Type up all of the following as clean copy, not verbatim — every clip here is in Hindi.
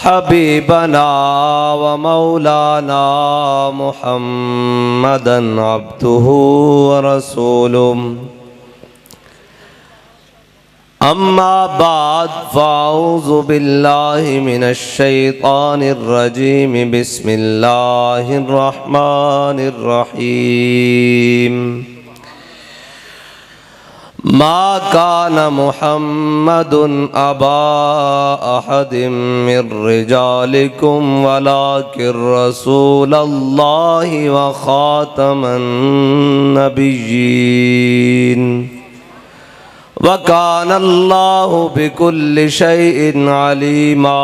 हबीबना व मौलाना मुहम्मदन अब्दुहु व रसूलुहु अम्मा बाद फ़अऊज़ु बिल्लाहि मिनश शैतानिर रजीम बिस्मिल्लाहिर रहमानिर रहीम मा कान मुहम्मदुन अबा अहदिम मिर रिजालिकुम वलाकिर रसूलल्लाहि व खातमन नबिय्यीन व कानल्लाहु बिकुल्लि शैइन अलीमा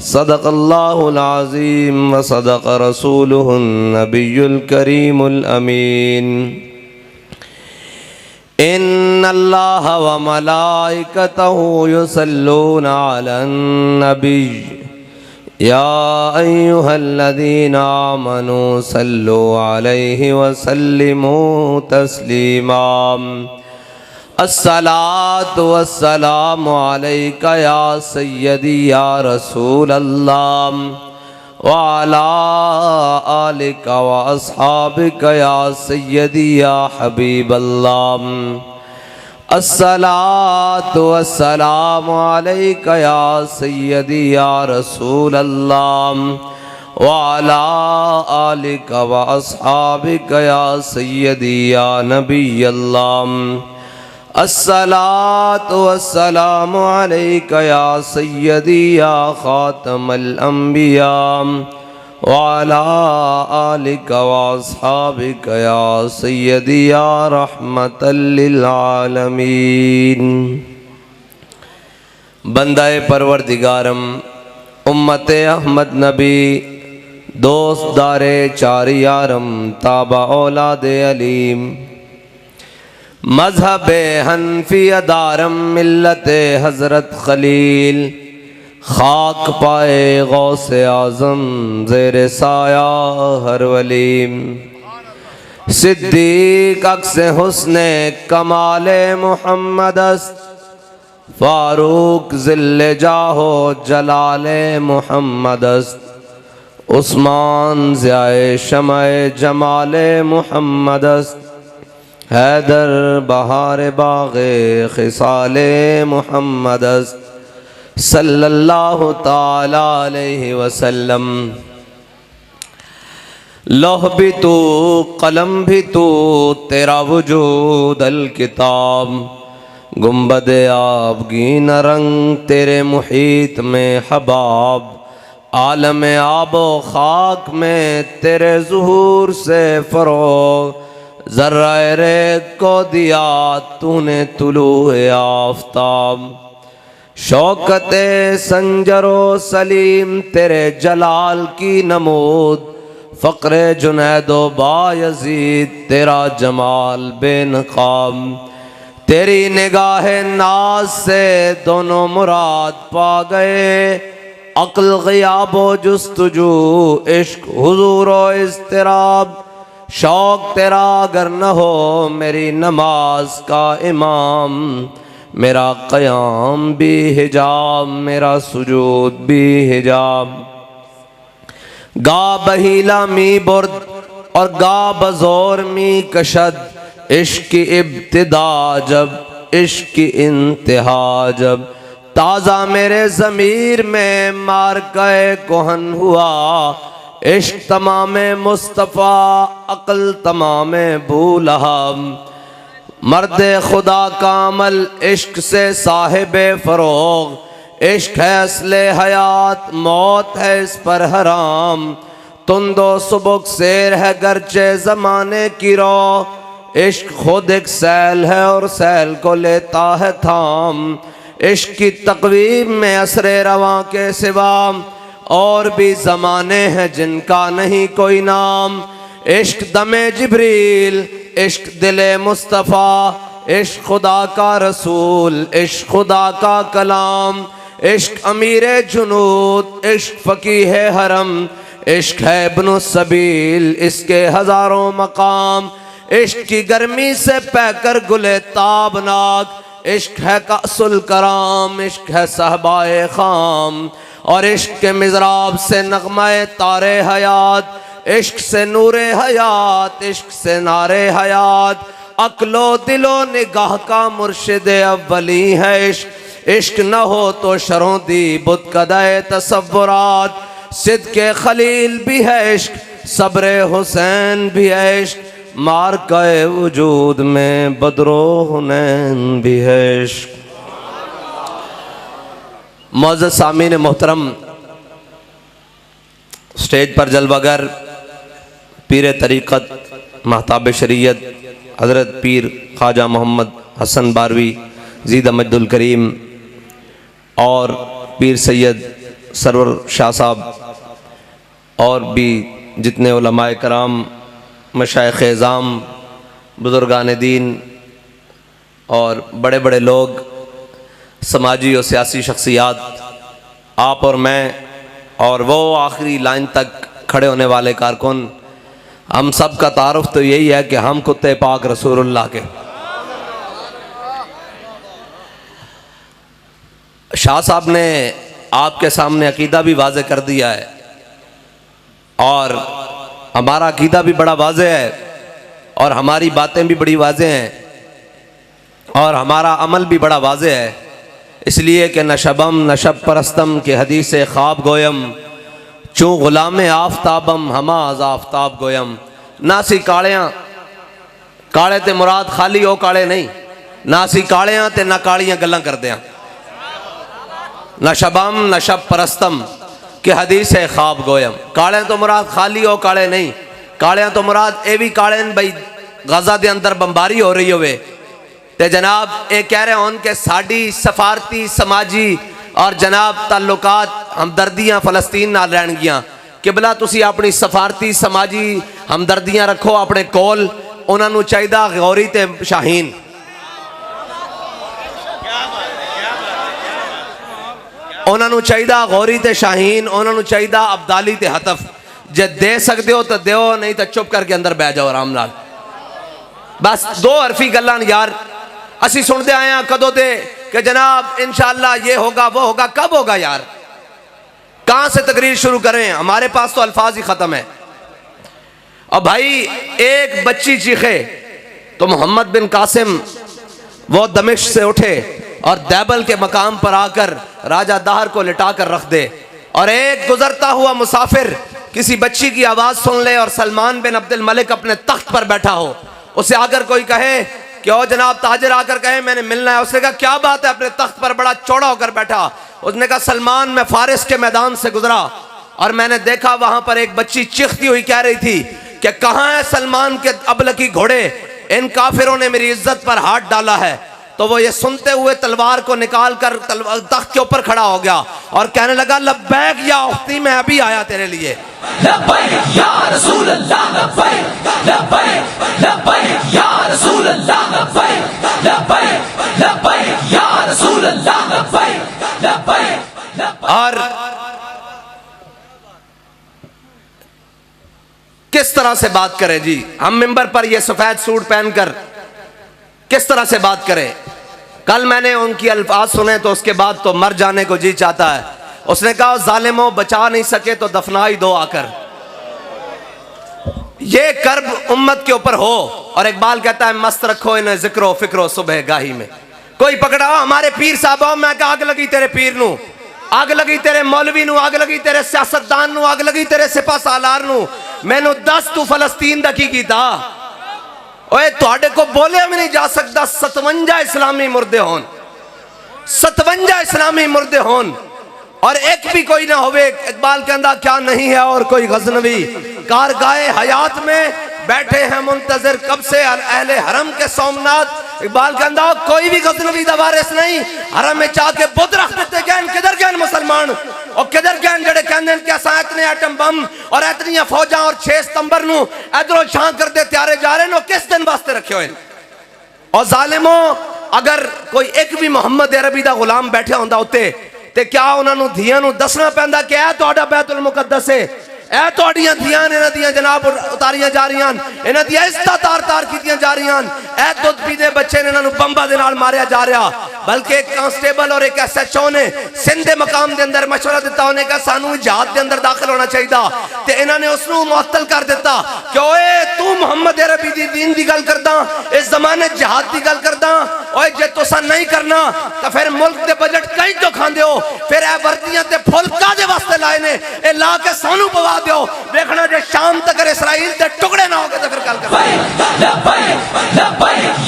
सदक़ल्लाहुल अज़ीम व सदक़ रसूलुहुन नबियुल करीमुल अमीन इन्नल्लाह व मलाइकतहु युसल्लूना अलन नबी या अय्युहल्लज़ीना आमनू सल्लु अलैहि व सल्लिमू तस्लीमा अस्सलातु वस्सलामु अलैका या सय्यदी या रसूल अल्लाह व अला आलिका व अस्हाबिका या सय्यदी या हबीब अल्लाह अस्सलातु वस्सलामु अलैका या सय्यदी या रसूल अल्लाह व अला आलिका व अस्हाबिका या सय्यदी या नबी अल्लाह अस्सलातु वस्सलामु अलैका या सय्यदी या खातमल अंबिया व अला आलिका व अस्हाबिका या सय्यदी या रहमतल लिल आलमीन। बंदाए परवरदिगारम उम्मते अहमद नबी दोस्त दारे चार यारम ताबा औलादे अलीम मज़हब हनफी दारम मिल्लत हज़रत खलील खाक पाए गौसे आज़म ज़ेरे साया हर वलीम सिद्दीक अक्स हुस्ने कमाले मुहम्मदस्त फारूक ज़िल्ले जाहो जलाले मुहम्मदस्त उस्मान ज़ियाए शमाए जमाले मुहम्मदस्त हैदर बहार बाग़े खिसाले मुहम्मदस्त सल्लल्लाहु ताला अलैहि वसल्लम। लौह भी तू कलम भी तू तेरा वजूद अल किताब गुंबद आबगी न रंग तेरे मुहीत में हबाब आलम आबो खाक में तेरे ज़ुहूर से फ़रोग़ ज़र्रा रेत को दिया तूने तुलूए आफ़ताब शौकते संजरो सलीम तेरे जलाल की नमूद फ़क़्रे जुनैदो बायज़ीद तेरा जमाल बेनकाब तेरी निगाह नाज से दोनों मुराद पा गए अक़्ल ग़ियाबो जुस्तजू इश्क हुज़ूरो इज़्तिराब शौक़ तेरा अगर न हो मेरी नमाज का इमाम मेरा क़याम भी हिजाब मेरा सुजूद भी हिजाब गा बहीला मी बुर्द और गा बज़ोर मी कशद इश्क की इब्तिदा जब इश्क की इंतहा जब ताज़ा मेरे ज़मीर में मारक़े कोहन हुआ इश्क तमामे मुस्तफ़ा अक़ल तमामे बूलहब मर्द खुदा का अमल इश्क से साहिबे फ़रोग़ इश्क है असले हयात मौत है इस पर हराम तुंदो सुबुक शेर है गरचे ज़माने की रो इश्क खुद एक सैल है और सैल को लेता है थाम इश्क की तक़वीम में असरे रवां के सिवा और भी ज़माने हैं जिनका नहीं कोई नाम इश्क दमे जिब्रील इश्क दिले मुस्तफ़ा इश्क खुदा का रसूल इश्क खुदा का कलाम इश्क अमीरे जुनूद इश्क फ़कीह हरम इश्क है इब्नु सबील इसके हज़ारों मकाम इश्क की गर्मी से पैकर गुले ताबनाक इश्क है कासुल कराम, इश्क है सहबाए खाम, और इश्क के मिज़राब से नगमाए तारे हयात, इश्क से नूरे हयात, इश्क से नारे हयात, अक्लो दिलो निगाह का मुर्शिद अव्वली है इश्क। इश्क न हो तो शरों-दी बुतकदाए तसव्वुरात, सिद्के खलील भी है इश्क, सब्रे हुसैन भी है इश्क, मार्काए वजूद में बदरो हुनैन भी है इश्क। मुअज़्ज़ज़ सामीन मोहतरम, स्टेज पर जलवागर पीर तरीक़त महताब शरीयत हज़रत पीर ख्वाजा मोहम्मद हसन बारवी ज़ीद मजदुल करीम और पीर सैयद सरवर शाह साहब और भी जितने उलमाए कराम, मशाइख़ एज़ाम, बुज़ुर्गान दीन और बड़े बड़े लोग, समाजी और सियासी शख्सियात, आप और मैं और वो आखिरी लाइन तक खड़े होने वाले कारकुन, हम सब का तारुफ तो यही है कि हम कुत्ते पाक रसूलुल्लाह के। शाह साहब ने आपके सामने अकीदा भी वाज़े कर दिया है और हमारा अकीदा भी बड़ा वाज़े है और हमारी बातें भी बड़ी वाज़े हैं और हमारा अमल भी बड़ा वाज़े है, इसलिए कि नशबम नशब परस्तम के हदीस ख्वाब गोयम, चूँ गुलाम आफ्ताबम हमाज आफ्ताब गोयम। ना सी कालियाँ काले ते मुराद खाली हो काले नहीं, ना सी कालियाँ ते ना कालियाँ गल्लां करदे हैं। नशबम नशब परस्तम के हदीस ख्वाब गोयम, काले तो मुराद खाली हो काले नहीं, कालियाँ तो मुराद ये भी काले बई गजा के अंदर बमबारी हो रही होवे ते जनाब ये कह रहे होन कि साड़ी सफारती समाजी और जनाब ताल्लुकात हमदर्दियाँ फलस्तीन नाल रहणगियां। किबला तुसी अपनी सफारती समाजी हमदर्दियाँ रखो अपने कोल, उन्होंने चाहिदा गौरी ते शाहीन, उन्होंने चाहिदा गौरी ते शाहीन, उन्होंने चाहिदा अब्दाली ते हतफ। जे दे सकते हो तो दो, नहीं तो चुप करके अंदर बह जाओ आराम नाल। बस दो हरफी गल्लां यार असी सुनते आए हैं कदों दे कि जनाब इंशाअल्लाह ये होगा वो होगा, कब होगा यार? कहाँ से तकरीर शुरू करें? हमारे पास तो अल्फाज ही ख़त्म है। और भाई एक बच्ची चीखे तो मोहम्मद बिन कासिम वो दमिश्क से उठे और दैबल के मकाम पर आकर राजा दाहर को लिटा कर रख दे, और एक गुजरता हुआ मुसाफिर किसी बच्ची की आवाज़ सुन ले और सलमान बिन अब्दुल मलिक अपने तख्त पर बैठा हो, उसे आकर कोई कहे कि ओ जनाब ताजिर आकर कहे मैंने मिलना है। उसने कहा क्या बात है, अपने तख्त पर बड़ा चौड़ा होकर बैठा। उसने कहा सलमान मैं फारिस के मैदान से गुजरा और मैंने देखा वहां पर एक बच्ची चीखती हुई कह रही थी कि कहाँ है सलमान के अबलकी घोड़े, इन काफिरों ने मेरी इज्जत पर हाथ डाला है। तो वो ये सुनते हुए तलवार को निकाल कर तख्त के ऊपर खड़ा हो गया और कहने लगा लब्बैक या उख्ती, मैं अभी आया तेरे लिए। लब्बैक या रसूल अल्लाह, लब्बैक लब्बैक लब्बैक या रसूल अल्लाह, लब्बैक लब्बैक लब्बैक या रसूल अल्लाह, लब्बैक लब्बैक। और किस तरह से बात करें जी हम मिंबर पर ये सफेद सूट पहनकर, किस तरह से बात करें? कल मैंने उनकी अल्फाज सुने तो उसके बाद तो मर जाने को जी चाहता है। उसने कहा जालिमों बचा नहीं सके तो दफना ही दो आकर। ये कर्ब उम्मत के ऊपर हो, और इकबाल कहता है मस्त रखो इन्हें जिक्रो फिक्रो सुबह गाही में। कोई पकड़ा हमारे पीर साहब, मैं कहा आग लगी तेरे पीर नू, आग लगी तेरे मौलवी नू, आग लगी तेरे सियासतदान नू, आग लगी तेरे सिपा सालार नू। मैनू दस तू फलस्तीन दा की कीता? ओए तुहाडे को बोलिया भी नहीं जा सकता 57 इस्लामी मुर्दे होन, 57 इस्लामी मुर्दे होन और एक भी कोई ना होवे। इकबाल कहता क्या नहीं है और कोई गजनवी कारगाए हयात में बैठे हैं मुंतजर कब से अहले हरम के सोमनाथ। इकबाल कहता कोई भी गजनवी दा वारिस नहीं, हरम में चाके बुत रख देते गए। किधर गए मुसलमान और किधर गए जड़े कहते हैं कि असा इतने एटम बम और इतनी फौजा और 6 सितंबर नू इधरों छां करते त्यारे जा रहे हैं, किस दिन वास्ते रखे हुए। और जालिमों अगर कोई एक भी मोहम्मद अरबी दा गुलाम बैठा होंदा उत्ते ते क्या उन्होंने धियां नू दसना पैंदा कि ऐ तुहाडा बैतुल मुकद्दस है, ए तोड़ियां धियां इन्हां दियां जनाब उतारियां जा रही हैं, इन्हां दियां इज्जतां तार-तार कीतियां जा रही हैं। ए दुध पीते बच्चे ने इन्हां नूं बंबां दे नाल मारिया जा रहा, बल्कि एक कांस्टेबल और एक SHO ने सिंध दे मकाम दे अंदर मशवरा दिता, उन्हें कहा सानू जहाद दे अंदर दाखिल होना चाहिए, ते इन्हां ने उसनूं मुअत्तल कर दिता कि ओए तू मुहम्मद अरबी दी दीन दी गल करदा, इस जमाने जहाद दी गल करदा, ओए जे तुसा नहीं करना तो फिर मुल्क दे बजट कहीं तो खांदे हो, फिर ए वर्दियां ते फुल कादे वास्ते लाए ने, ए ला के सानू पवा दियो, देखना जे शाम तक इसराइल दे टुकड़े ना हो गए तो फिर गल कर।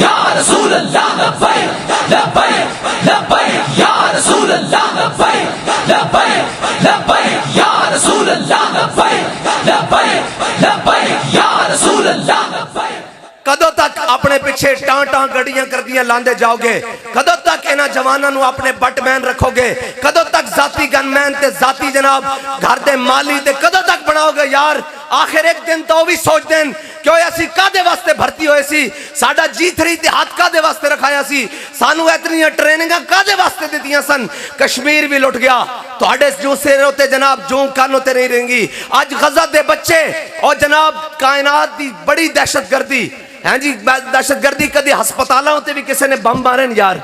या रसूल अल्लाह लब्बैक लब्बैक लब्बैक या रसूल अल्लाह लब्बैक लब्बैक लब्बैक या रसूल अल्लाह लब्बैक लब्बैक लब्बैक या रसूल अल्लाह लब्बैक। कदों तक अपने पिछे टां गड्डियां करदियां लांदे जाओगे? कदों तक इन्हां जवानां नूं अपने बटमैन रखोगे? कदों तक जाती गनमैन ते जाती जनाब घर दे माली ते कदों तक बनाओगे यार? आखिर एक दिन तो भी सोच देन क्यों असी कादे वास्ते भर्ती होए सी, साडा G3 इतिहाद कादे वास्ते रखाया सी, सानू इतनी ट्रेनिंगां कादे वास्ते दित्तियां सन। कश्मीर भी लुट गया, तुहाडे जूं सिर उत्ते जनाब जूं कान उत्ते नहीं रहेंगी। अज गजा दे बच्चे और जनाब कायनात दी बड़ी दहशतगर्दी है जी, दहशतगर्दी कदी हस्पतालों उत्ते भी किसी ने बम मारे यार,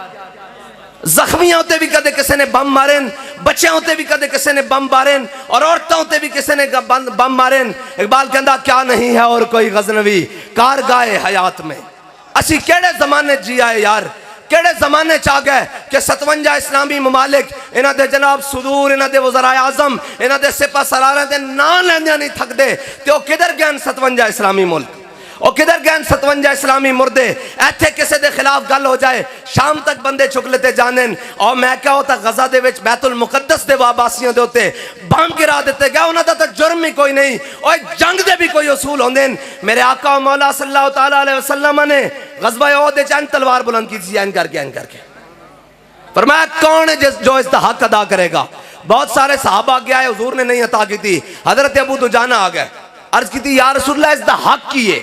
जख्मियों उत्ते भी कदे किसी ने बम मारे, बच्चों उत्ते भी कदे किसी ने बम मारे, और औरतों उत्ते भी किसी ने बम मारे। इकबाल कहता क्या नहीं है और कोई गजनवी कार गाए हयात में। असी केड़े जमाने जी आए यार, केड़े जमाने च आ गए कि 57 इस्लामी ममालिक इन्हां दे जनाब सुदूर, इन्हां दे वज़राए आज़म, इन्हां दे सिपा सलारां दे नां लैंदियां नहीं थकदे, ते ओ किधर गए 57 इस्लामी मुल्क, और किधर गए 57 इस्लामी मुर्दे। इत्थे किसी के खिलाफ गल हो जाए शाम तक बंदे चुक लेते जाने, और मैं क्या होता गजा दे विच बैतुल मुकद्दस दे वाबासियों दे उत्ते बम गिरा दिते गए, उन्हां दा तां जुर्म ही कोई नहीं, और जंग दे भी कोई उसूल होंदे न। मेरे आका मौला सल्लल्लाहु तआला अलैहि वसल्लम ने गज़वा ओहद च तलवार बुलंद की थी, ऐन करके फरमाया कौन है जो इसका हक अदा करेगा। बहुत सारे सहाबा आगे आए, हुजूर ने नहीं अता की थी। हजरत अबू दुजाना आ गए, अर्ज की थी या रसूलल्लाह इसका हक की है,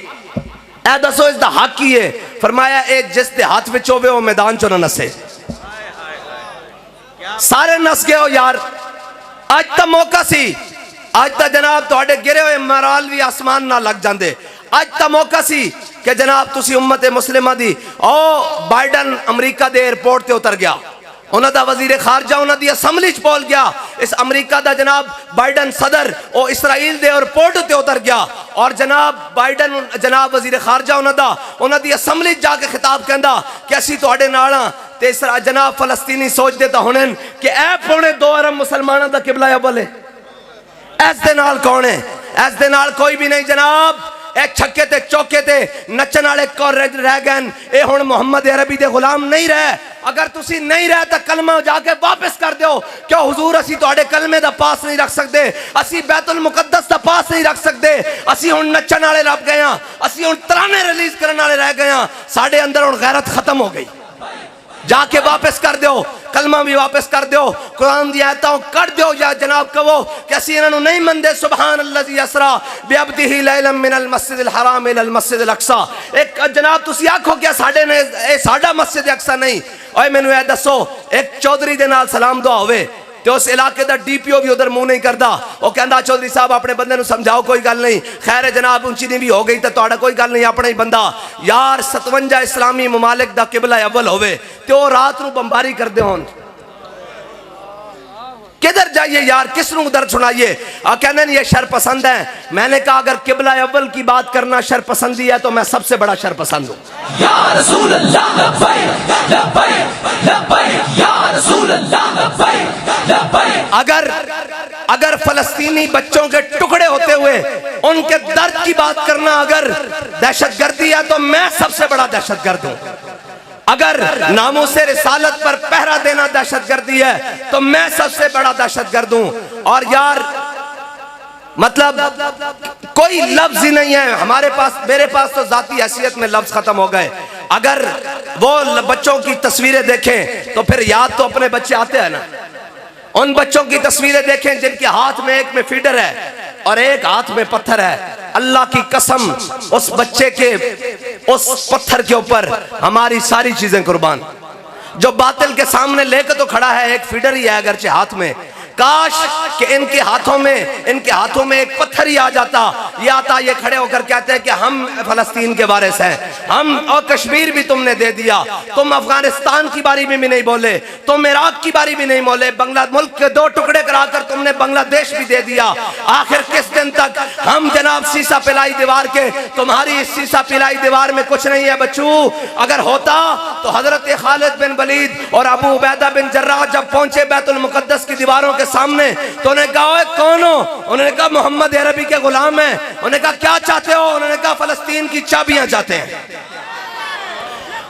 ऐ दसो इसका हक की है। फरमाया ए जिस दे हाथ विच होवे ओ मैदान चो ना नसे। सारे नस गए हो यार, अज तो मौका सी, अज तो जनाब तुहाडे गिरे हुए मराल भी आसमान ना लग जाते। अज तो मौका सी कि जनाब तुसी उम्मत मुस्लिमा दी ओ बाइडन अमरीका दे एयरपोर्ट ते उतर गया, उन्हां दा वजीर खारजा उन्हां दी असम्बली च पहुंच गया, इस अमरीका दा जनाब बाइडन सदर ओ इसराइल दे एयरपोर्ट ते उतर गया, और जनाब बाइडन जनाब वजीर खारजा उन्हां दी असम्बली च जाके खिताब कहंदा कि असीं तुहाडे नाल हां। ते जनाब फलस्तीनी सोचदे तां हुण कि ऐ पौने 2 अरब मुसलमानां दा किबला अव्वल है, इस दे नाल कौन है? इस दे नाल कोई भी नहीं जनाब। ए छक्के ते चौके ते नचन वाले कौन रह गए? ए हुण मुहम्मद अरबी दे गुलाम नहीं रहे। अगर तुसी नहीं रहे तो कलमा जाके वापस कर दो। क्यों हुजूर असी तुहाडे कलमे दा पास नहीं रख सकते, असी बैतुल मुकद्दस दा पास नहीं रख सकते, असी हुण नचन वाले रह गए हां, असी हुण तराने रिलीज करने वाले रह गए हां, साडे अंदर हुण गैरत खत्म हो गई। जाके वापस कर दो, कलमा भी वापस कर दो, कुरान दी आयतां कर दो, या जनाब कहो कि असीं इन्हां नूं नहीं मनदे। सुभान अल्लज़ी असरा बिअब्दिही लैलन मिनल मस्जिदिल हराम इलल मस्जिदिल अक्सा। एक जनाब तुसीं आखो कि साडे ने ए साडा मस्जिद अक्सा नहीं। ओए मैनूं ए दसो, एक चौधरी दे नाल सलाम दुआ होवे तो उस इलाके का DPO भी उधर मुंह नहीं करता, वो कहता चौधरी साहब अपने बंदे नूं समझाओ कोई गल नहीं, खैर जनाब ऊंची नहीं भी हो गई तो तुहाडा कोई गल नहीं, अपना ही बंदा। यार 57 इस्लामी ममालिक दा किबला अव्वल होवे तो रात नूं बमबारी करदे होण, किधर जाइए यार, किस नूं दर्द सुनाइए? कहने ये शर पसंद है। मैंने कहा अगर किबला अव्वल की बात करना शर पसंदी है तो मैं सबसे बड़ा शर पसंद हूं। या रसूल अल्लाह लब्बैक लब्बैक लब्बैक या रसूल अल्लाह लब्बैक लब्बैक। अगर फलस्तीनी बच्चों के टुकड़े होते हुए उनके दर्द की बात करना अगर दहशतगर्दी है तो मैं सबसे बड़ा दहशतगर्द हूं। अगर नामूसे रिसालत पर पहरा देना दहशतगर्दी है तो मैं सबसे बड़ा दहशतगर्द हूं। और यार मतलब कोई लफ्ज ही नहीं है हमारे पास, मेरे पास तो जाती हैसियत में लफ्ज खत्म हो गए। अगर वो बच्चों की तस्वीरें देखें तो फिर याद तो अपने बच्चे आते हैं ना। उन बच्चों की तस्वीरें देखें जिनके हाथ में एक में फीडर है और एक हाथ में पत्थर है। अल्लाह की कसम उस बच्चे के उस पत्थर के ऊपर हमारी सारी चीजें कुर्बान। जो बातिल के सामने लेकर तो खड़ा है, एक फीडर ही है अगरचे हाथ में, काश कि इनके हाथों में एक पत्थर ही आ जाता, ये आता, ये खड़े होकर कहते हैं कि हम फलस्तीन के वारिस हैं, हम, और कश्मीर भी तुमने दे दिया, तुम अफगानिस्तान की बारी में भी नहीं बोले, तुम इराक की बारी भी नहीं बोले, मुल्क के 2 टुकड़े कराकर तुमने बांग्लादेश भी दे दिया। आखिर किस दिन तक हम जनाब शीशा पिलाई दीवार के, तुम्हारी इस शीशा पिलाई दीवार में कुछ नहीं है बच्चू। अगर होता तो हजरत खालिद बिन वलीद और अबू उबैदा बिन जर्राह जब पहुंचे बैतुल मुकद्दस की दीवारों के सामने तो उन्होंने कहा कौन हो? उन्होंने कहा मोहम्मद अरबी के गुलाम हैं। उन्होंने कहा क्या चाहते हो? उन्होंने कहा फलस्तीन की चाबियां चाहते हैं।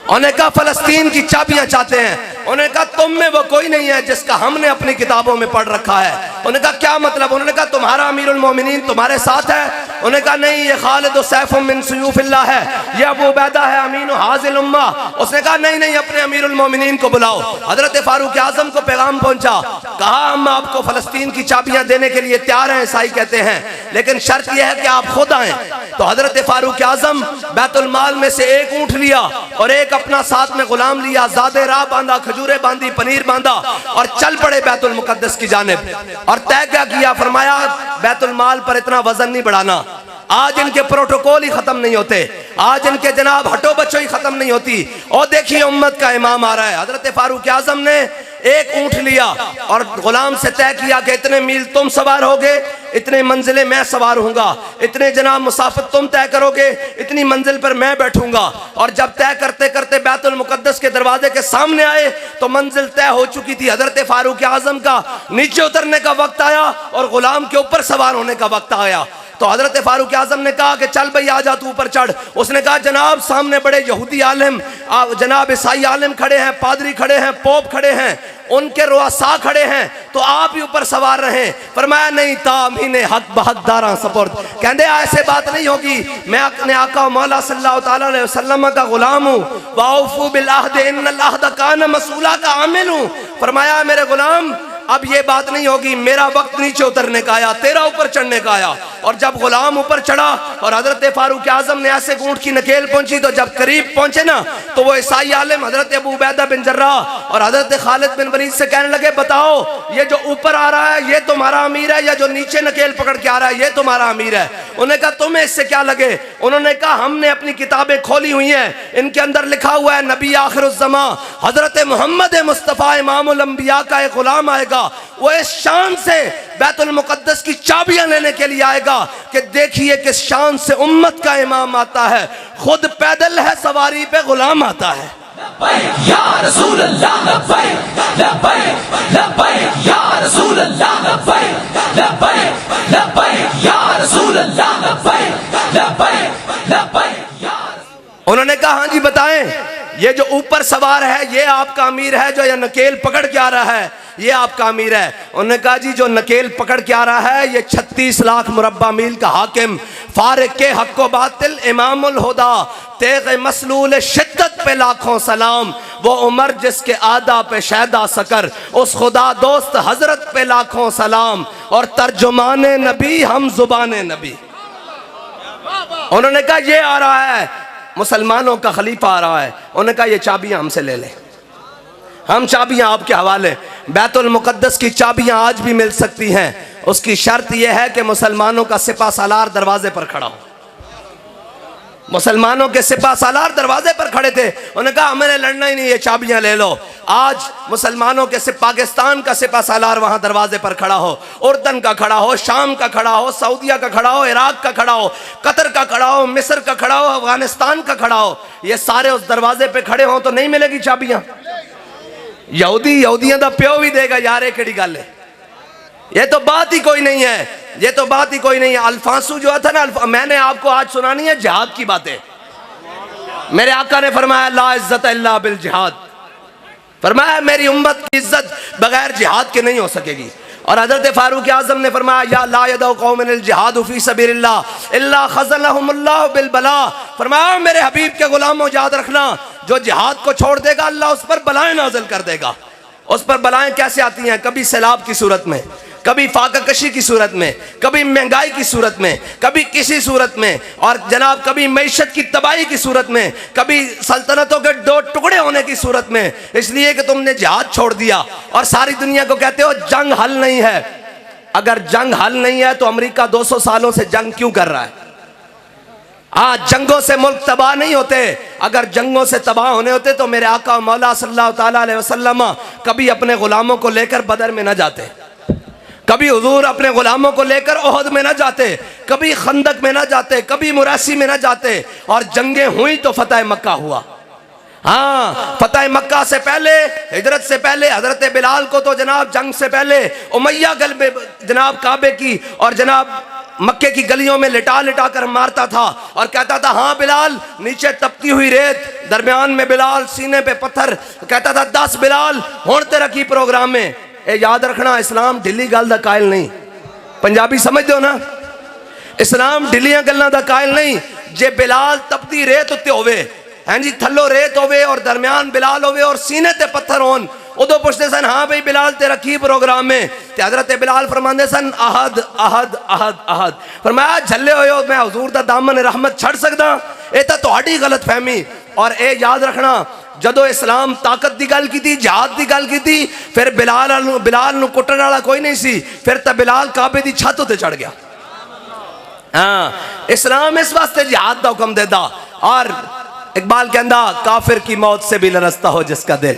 उन्होंने कहा फलस्तीन की चाबियां चाहते हैं। उन्होंने कहा तुम में वो कोई नहीं है जिसका हमने अपनी किताबों में पढ़ रखा है। उन्होंने कहा क्या मतलब? उन्होंने कहा तुम्हारा अमीरुल मोमिनीन तुम्हारे साथ है? उन्होंने कहा नहीं, ये खालिद सैफुम मिन सुयूफिल्लाह है, ये अबू उबैदा है अमीन हाजिल उम्मा। उसने कहा नहीं नहीं, अपने अमीरुल मोमिनीन को बुलाओ। हजरत फारूक आजम को पैगाम पहुंचा, कहा हम आपको फलस्तीन की चाबियां देने के लिए तैयार हैं, ईसाई कहते हैं, लेकिन शर्त यह है कि आप खुद आए। तो हजरत फारूक आजम बैतुल माल में से एक ऊंट लिया और एक अपना साथ में गुलाम लिया, ज़ादे राह बांधा, खजूरें बांधी, पनीर बांधा और चल पड़े बैतुल मुकद्दस की जानिब। और तय क्या किया? फरमाया बैतुल माल पर इतना वजन नहीं बढ़ाना, आज इनके प्रोटोकॉल ही खत्म नहीं होते, आज इनके जनाब हटो बच्चों ही खत्म नहीं होती। और देखिए उम्मत का इमाम आ रहा है। हजरत फारूक आजम ने एक ऊंट लिया और गुलाम से तय किया कि इतने मील तुम सवार होगे, इतने मंजिलें मैं सवार होऊंगा, इतने जनाब मुसाफिर तुम तय करोगे, इतनी मंजिल पर मैं बैठूंगा। और जब तय करते करते बैतुल मुकद्दस के दरवाजे के सामने आए तो मंजिल तय हो चुकी थी। हजरत फारूक आजम का नीचे उतरने का वक्त आया और गुलाम के ऊपर सवार होने का वक्त आया। तो हजरत फारूक आजम ने कहा कि चल भाई आ जा, तू ऊपर चढ़। उसने कहा जनाब सामने बड़े यहूदी आलिम, जनाब ईसाई आलिम खड़े हैं, पादरी खड़े हैं, पोप खड़े हैं, उनके रुआसा खड़े हैं, तो आप ही ऊपर सवार रहें। फरमाया नहीं, तामीने हक बहकदारा सपुर्द, कहते ऐसे बात नहीं होगी, मैं अपने आका मौला सल्लल्लाहु ताला अलैहि वसल्लम का गुलाम हूँ। वाउफू बिल अहद इन्नल अहद कान मसूला का आमिल हूँ। फरमाया मेरे गुलाम अब ये बात नहीं होगी, मेरा वक्त नीचे उतरने का आया, तेरा ऊपर चढ़ने का आया। और जब गुलाम ऊपर चढ़ा और हजरत फारूक आजम ने ऐसे ऊंट की नकेल पहुंची तो जब करीब पहुंचे ना तो वो ईसाई आलिम हजरत अबू उबैदा बिन जर्राह और हजरत खालिद बिन वलीद से कहने लगे बताओ ये जो ऊपर आ रहा है ये तुम्हारा अमीर है या जो नीचे नकेल पकड़ के आ रहा है ये तुम्हारा अमीर है? उन्होंने कहा तुम्हें इससे क्या लगे? उन्होंने कहा हमने अपनी किताबें खोली हुई हैं, इनके अंदर लिखा हुआ है नबी आखिरुज़्ज़मा हजरत मोहम्मद मुस्तफ़ा इमामुल अंबिया का एक गुलाम आएगा, वो इस शान से बैतुल मुकद्दस की चाबियां लेने के लिए आएगा कि देखिए किस शान से उम्मत का इमाम आता है, खुद पैदल है, सवारी पे गुलाम आता है। या रसूल अल्लाह लब्बैक लब्बैक लब्बैक या रसूल अल्लाह लब्बैक लब्बैक लब्बैक या रसूल अल्लाह लब्बैक लब्बैक लब्बैक या। उन्होंने कहा हाँ जी बताएं, ये जो ऊपर सवार है ये आपका अमीर है, जो ये नकेल पकड़ के आ रहा है ये आपका अमीर है? उन्होंने कहा जी जो नकेल पकड़ के आ रहा है ये 36 लाख मुरब्बा मील का हाकिम, फारिक के हक व बातिल इमामुल हुदा, तेग मसलूल शिद्दत पे लाखों सलाम, वो उमर जिसके आदा पे शैदा सकर, उस खुदा दोस्त हजरत पे लाखों सलाम, और तर्जुमाने नबी हम जुबाने नबी। उन्होंने कहा ये आ रहा है, मुसलमानों का खलीफा आ रहा है। उन्होंने कहा ये चाबियां हमसे ले लें, हम चाबियां आपके हवाले। बैतुल मुकद्दस की चाबियां आज भी मिल सकती हैं, उसकी शर्त यह है कि मुसलमानों का सिपा सालार दरवाजे पर खड़ा हो। मुसलमानों के सिपा सालार दरवाजे पर खड़े थे, उन्होंने कहा हमें लड़ना ही नहीं, ये चाबियां ले लो। आज मुसलमानों के पाकिस्तान का सिपा सालार वहां दरवाजे पर खड़ा हो, उर्दन का खड़ा हो, शाम का खड़ा हो, सऊदिया का खड़ा हो, इराक का खड़ा हो, कतर का खड़ा हो, मिस्र का खड़ा हो, अफगानिस्तान का खड़ा हो, ये सारे उस दरवाजे पे खड़े हो तो नहीं मिलेगी चाबियां। यहूदियों का प्यो भी देगा यार, ये केड़ी गल है? ये तो बात ही कोई नहीं है, ये तो बात ही कोई नहीं है। अल्फांसू जो था ना, मैंने आपको आज सुनानी है जिहाद की बातें। मेरे आका ने फरमाया ला इज्जत इल्ला बिल जिहाद, फरमाया मेरी उम्मत की इज्जत बगैर जिहाद के नहीं हो सकेगी। और हजरत फारूक आजम ने फरमाया या ला यदउ कौमिल जिहाद फी सबीलिल्लाह इल्ला खज़लहुमुल्लाह बिल बला, फरमाया मेरे हबीब के गुलामों याद रखना जो जिहाद को छोड़ देगा अल्लाह उस पर बलाएं नाजिल कर देगा। उस पर बलाएं कैसे आती हैं? कभी सैलाब की सूरत में, कभी फाकाकशी की सूरत में, कभी महंगाई की सूरत में, कभी किसी सूरत में, और जनाब कभी मैशत की तबाही की सूरत में, कभी सल्तनतों के दो टुकड़े होने की सूरत में, इसलिए कि तुमने जिहाद छोड़ दिया और सारी दुनिया को कहते हो जंग हल नहीं है। अगर जंग हल नहीं है तो अमेरिका 200 सालों से जंग क्यों कर रहा है? हाँ, जंगों से मुल्क तबाह नहीं होते। अगर जंगों से तबाह होने होते तो मेरे आका मौला सल्लल्लाहु ताला अलैहि वसल्लम कभी अपने गुलामों को लेकर बदर में न जाते, कभी हुजूर अपने गुलामों को लेकर ओहद में न जाते, कभी खंदक में न जाते, कभी मुरासी में न जाते, और जंगें हुई तो फतह मक्का हुआ। हाँ, फतह मक्का से पहले, हिजरत से पहले हजरत बिलाल को तो जनाब जंग से पहले उमैया गलबे जनाब काबे की और जनाब मक्के की गलियों में लिटा लिटा कर मारता था और कहता था हाँ बिलाल, नीचे तपती हुई रेत, दरमियान में बिलाल, सीने पे पत्थर, कहता था 10 बिलाल हुण तेरा की प्रोग्राम में। ए याद रखना, इस्लाम ढिली गल दा कायल नहीं। पंजाबी समझ दो ना, इस्लाम ढिलियां गल्लां दा कायल नहीं। जे बिलाल तपती रेत उत्ते होवे, हैं जी, थल्लो रेत होवे और दरमियान बिलाल होवे और सीने ते पत्थर होन, उदो पुछते सन हाँ भाई बिलाल तेरा की प्रोग्राम है? ते हजरत बिलाल फरमांदे सन अहद अहद अहद अहद। फरमाया झल्ले होए हो, मैं हुजूर दा दामन रहमत छड़ सकदा? ये तो तुहाडी गलत फहमी। और ए याद रखना, जदों इस्लाम ताकत की गल की, जिहाद की गल की, फिर बिलाल नूं कुटण वाला कोई नहीं सी, फिर तो बिलाल काबे की छत उत्ते चढ़ गया। हाँ, इस्लाम इस वास्ते जिहाद का हुक्म देता। और इकबाल कहंदा काफिर की मौत से भी लरसता हो जिसका दिल।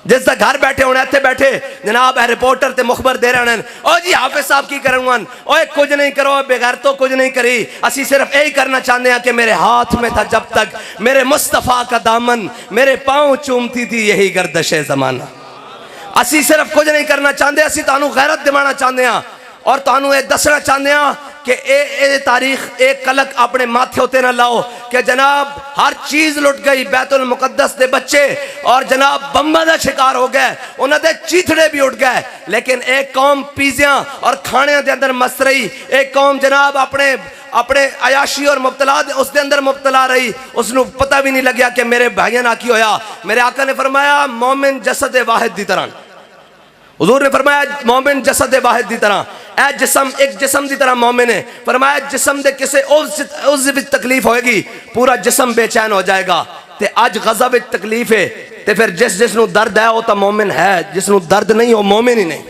जिस दा घर बैठे होने इत्थे बैठे जनाब रिपोर्टर ते मुखबर दे रहे हैं, ओ जी हाफिज साहब की करन, ओए कुछ नहीं करो, बेगैर तो कुछ नहीं करी, असी सिर्फ यही करना चाहते हैं कि मेरे हाथ में था जब तक मेरे मुस्तफ़ा का दामन, मेरे पाँव चूमती थी यही गर्दशे जमाना। असी सिर्फ कुछ नहीं करना चाहते, असी तुहानू गैरत दिवाना चाहते हैं और तुहानू ये दसना चाहते हैं कि ए तारीख एक कलक अपने माथे उते ना लाओ कि जनाब हर चीज लुट गई, बैतुल मुकद्दस दे बच्चे और जनाब बम्बा का शिकार हो गए, उन्होंने चीथड़े भी उठ गए, लेकिन एक कौम पिज़्ज़ा और खाने के अंदर मस्त रही। एक कौम जनाब अपने अयाशी और मुब्तला उसके अंदर मुब्तला रही, उसनों पता भी नहीं लग्या कि मेरे भाइयों ना की होया। मेरे आका ने फरमाया मोमिन जसद वाहिद की तरह, हुजूर ने फरमाया मोमिन जसद वाहिद की तरह, ए जिस्म एक जिस्म की तरह मोमिन है। फरमाया जिस्म दे किसे उस विच तकलीफ होएगी पूरा जिस्म बेचैन हो जाएगा। ते अज गज़ब विच तकलीफ है, ते फिर जिसनों दर्द है वो तो मोमिन है, जिसनों दर्द नहीं हो मोमिन ही नहीं।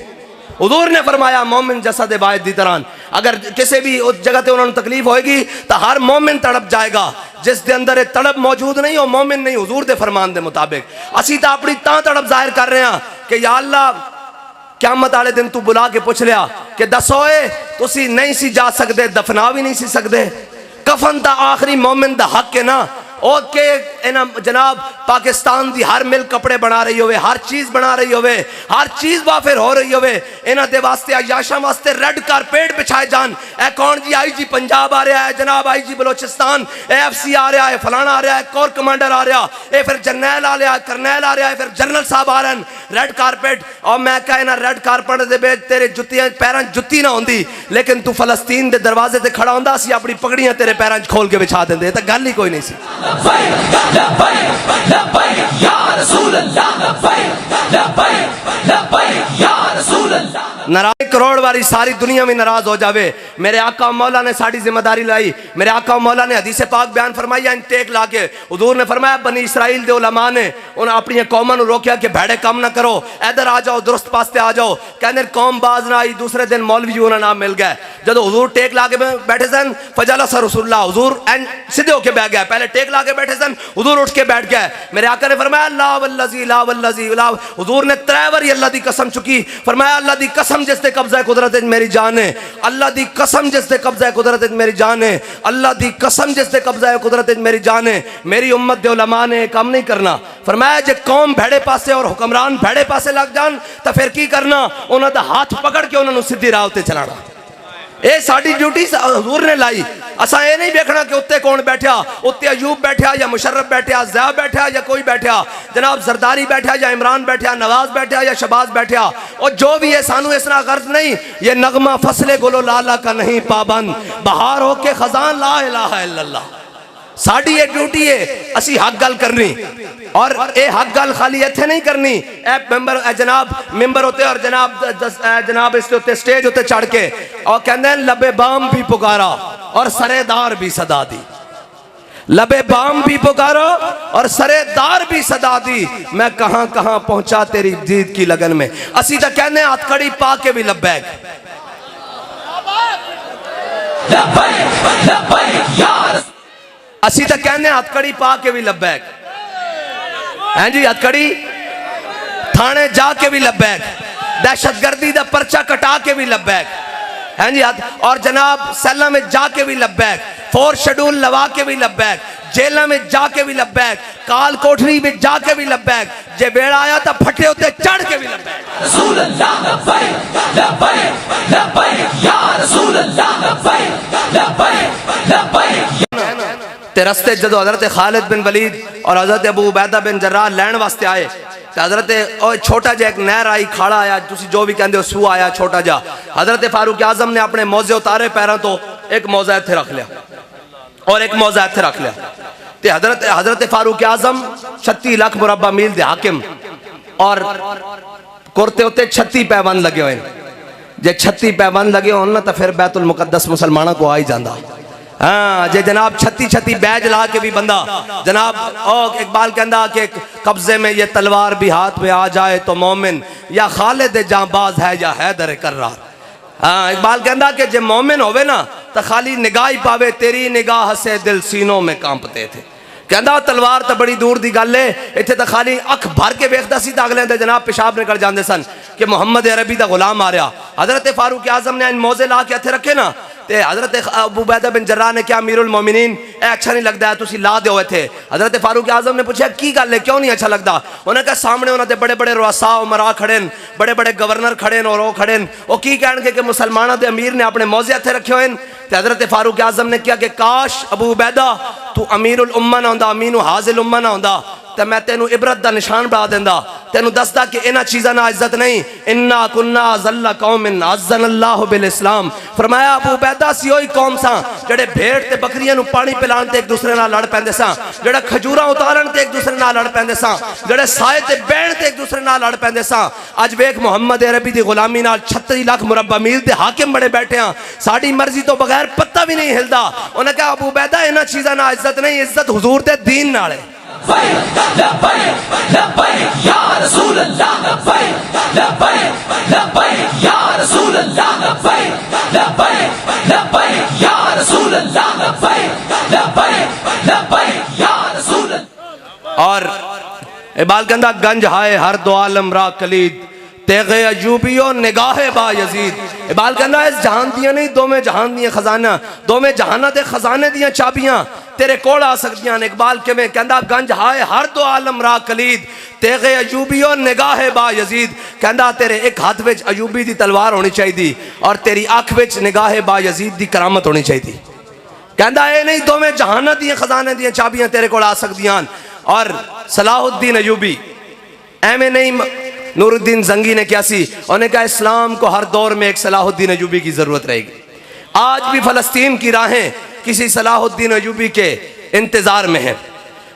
हुजूर ने फरमाया मोमिन जसद वाहिद की तरह, अगर किसी भी उस जगह पे उन्होंने तकलीफ होएगी तो हर मोमिन तड़प जाएगा। जिस दे अंदर ये तड़प मौजूद नहीं हो मोमिन नहीं। हुजूर दे फरमान दे मुताबिक असी तो अपनी तां तड़प जाहिर कर रहे हैं कि या अल्लाह क़यामत वाले दिन तू बुला के पूछ लिया कि दसोए तुसी नहीं सी जा सकते, दफना भी नहीं सी सकते, कफन दा आखिरी मोमिन दा हक है ना। ओके इना जनाब पाकिस्तान दी हर मिल कपड़े बना रही होवे, हर चीज बना रही होवे, हर चीज वाफिर हो रही होवे, इन्हां दे वास्ते अयाशा वास्ते रेड कारपेट बिछाए जान। ए कौन जी आईजी पंजाब आ रहा है, जनाब आईजी बलोचिस्तान, एएफसी आ रहा है, फलाना आ रहा है, कोर कमांडर आ रहा है, फिर जरनैल आ रहा है, करनैल आ रहा है, फिर जनरल साहब आ रहे हैं, रेड कारपेट। और मैं कहना रेड कारपेट दे बेच तेरे जुत्तियां पैरां जुत्ती ना होंदी, लेकिन तू फलस्तीन दे दरवाजे ते खड़ा होंदा, असीं अपनी पगड़ियां तेरे पैरां च खोल के बिछा देंदे। तां गल ही कोई नहीं सी। नाराज करोड़ वाली सारी दुनिया में नाराज हो जावे, मेरे आका मौला ने साड़ी जिम्मेदारी लाई। मेरे आका मौला ने हदीस पाक बयान फरमाई टेक ला के, हुजूर ने फरमाया बनी इसराइल दे उलमा ने उन्हें अपनी कौमां नूं रोकिया कि भेड़े काम ना करो, इधर आ जाओ, दुरुस्त पास्ते आ जाओ। कहने कौम बाज ना आई, दूसरे दिन मौलवी उन्हें नाम मिल गया। जब हुजूर टेक ला के बैठे सन फजला सर रसूलुल्लाह, हुजूर सीधे होके बैठ गया, पहले टेक ला के बैठे सन, हुजूर उठ के बैठ गए। मेरे आका ने फरमाया ला वल्लज़ी ला वल्लज़ी ला, हुजूर ने 3 बार अल्लाह दी कसम चुकी। फरमाया अल्लाह दी कसम जिसते कब्जा कुदरत मेरी जान है, अल्लाह दी कसम जिसते कब्जा कुदरत मेरी जान है, अल्लाह दी कसम जिसते कब्जा कुदरत मेरी जान है। मेरी उम्मत दे उलमा ने काम नहीं करना। फरमाया जे कौम भेड़े पासे और हुक्मरान भेड़े पासे लग जान तो फिर की करना, उन्होंने हाथ पकड़ के उन्होंने सीधी राह उत्ते चलाना। ये साड़ी ड्यूटी हुजूर ने लाई। असा ये नहीं देखना कि उत्ते कौन बैठा, उत्ते अयूब बैठा या मुशर्रफ बैठा, ज़िया बैठा या कोई बैठा, जनाब जरदारी बैठा या इमरान बैठा, नवाज बैठा या शबाज बैठा, और जो भी है सानू इसना गर्ज नहीं। ये नगमा फसले गुलो लाला का नहीं पाबंद, बहार होके खजान ला इलाहा इल्लल्लाह। साड़ी ये ड्यूटी है असी हक गल करनी और ये हक गल खाली इत्थे नहीं करनी। ए मेंबर जनाब मेंबर होते और जनाब इसके उत्ते स्टेज उत्ते चढ़ के और कहते हैं लबे बाम भी पुकारा और सरेदार भी सदा दी। लबे बाम भी पुकारा और सरेदार भी सदा दी। मैं कहां कहां पहुंचा तेरी जीत की लगन में। असी तो कहने हथकड़ी पा के भी लब्बैक। असी तो कहने हथकड़ी पा के भी लब्बैक हैं जी। हथकड़ी थाने जाके भी लब्बैक, दहशतगर्दी का पर्चा कटा के भी लब्बैक हैं जी। और जनाब सेला में जाके भी लब्बैक, 4 शेड्यूल लगा के भी लब्बैक, जेलों में जाके भी लब्बैक, काल कोठरी में जाके भी लब्बैक, जे बेड़ा आया तो फटे उते चढ़ के भी लब्बैक। रसूल अल्लाह लब्बैक लब्बैक लब्बैक या रसूल अल्लाह लब्बैक लब्बैक लब्बैक। ते रस्ते जो हजरत खालिद बिन वलीद और हजरत अबू उबैदा बिन जर्राह लैन वास्ते आए तो हजरत छोटा जा एक नहर आई, खाड़ा आया, तुसी जो भी कहते हो सू आया छोटा जा। हजरत फारूक आजम ने अपने मौजे उतारे पैरों तो एक मौजा इत्थे रख लिया और एक मौजा इत्थे रख लिया। ते हजरत फारूक आजम 36 लाख मुरब्बा मील दे हाकिम और कुर्ते उत्ते 36 पैबंद लगे हुए। जे 36 पैबंद लगे हो ना तो फिर बैतुल मुकद्दस मुसलमानों को आ ही जाता। हाँ जे जनाब 36 बैज ला के भी बंदा जनाब इकबाल कहता कि कब्जे में ये तलवार भी हाथ में आ जाए तो मोमिन या खालिद जांबाज है या हैदर कर्रार। हाँ इकबाल कहता कि जे मोमिन होवे ना तो खाली निगाह ही पावे, तेरी निगाह से दिल सीनों में कांपते थे। कहता तलवार तो बड़ी दूर की गल है, इतने तो खाली अख भर के वेखता सी तो अगले दिन जनाब पेशाब निकल जाते सन कि मुहम्मद अरबी का गुलाम आ रहा। हजरत फारूक आजम ने इन मौजे ला के हथे रखे ना ते हजरत अबू उबैदा बिन जर्राह ने क्या अमीरुल मोमिनीन ए अच्छा नहीं लगता है तुसी ला दो थे। हजरत फारूक आजम ने पूछा की गल है क्यों नहीं अच्छा लगता। उन्हें कहा सामने उन्होंने बड़े बड़े रुआसा उमरा खड़े न, बड़े बड़े गवर्नर खड़े और वो खड़े वो की कहणगे कि मुसलमानों के अमीर ने अपने मौजे हथे रखे हुए। हजरत फारूक आजम ने कहा कि काश अबू उबैदा तू अमीरुल उम्मा ना होंदा, अमीनु हाजिल उम्मा ना होंदा तो मैं तेनू इबरत का निशान बना देंदा, तेनू दसदा कि इन्हां चीज़ां ना इज्जत नहीं। इन्ना कुन्ना ज़ल्ला कौमिन अज़्ज़नल्लाहु बिल इस्लाम। फरमाया अबू उबैदा सी ओही कौम सा जेड़े भेड़ ते बकरियां नू पानी पिलाण ते एक दूसरे नाल लड़ पैंदे सा, जेड़ा खजूरां उतारन ते एक दूसरे नाल लड़ पैंदे सा, जेड़े साए ते बैण ते एक दूसरे नाल लड़ पैंदे सा। अज वेख मुहम्मद अरबी दी गुलामी नाल 36 लाख मुरब्बा मील दे हाकिम बड़े बैठे हैं, साड़ी मर्जी तो बगैर पत्ता भी नहीं हिलदा। उन्हें कहा अबू उबैदा इन्हां चीज़ां ना इज्जत नहीं, इज्जत हुजूर दे दीन नाल है। और इबाल कहता गंज हाय हर दो आलम रा कलीद तेगे अजूबियो निगाहे बा यजीद। इबाल कहता इस जहान दिया नहीं दोवें जहान दिया खजाना, दोवें जहाना दे खजाने दिया चाबियां तेरे कोल आ सकदियां ने। इकबाल किवें कहता गंज हाय हर दो आलम रा कलीद तेगे अजूबियो निगाहे बा यजीद। कहता तेरे एक हाथ विच अजूबी दी तलवार होनी चाहिए और तेरी अख विच निगाहे बा यजीद दी करामत होनी चाहिए। कहता ये नहीं दोवें जहाना दिया खजाने दिया चाबियां तेरे कोल आ सकदियां। और सलाहुद्दीन अयूबी एवं नहीं नूरुद्दीन जंगी ने क्या सी, उन्होंने कहा इस्लाम को हर दौर में एक सलाहुद्दीन अयूबी की जरूरत रहेगी। आज भी फलस्तीन की राहें किसी सलाहुद्दीन अयूबी के इंतजार में है।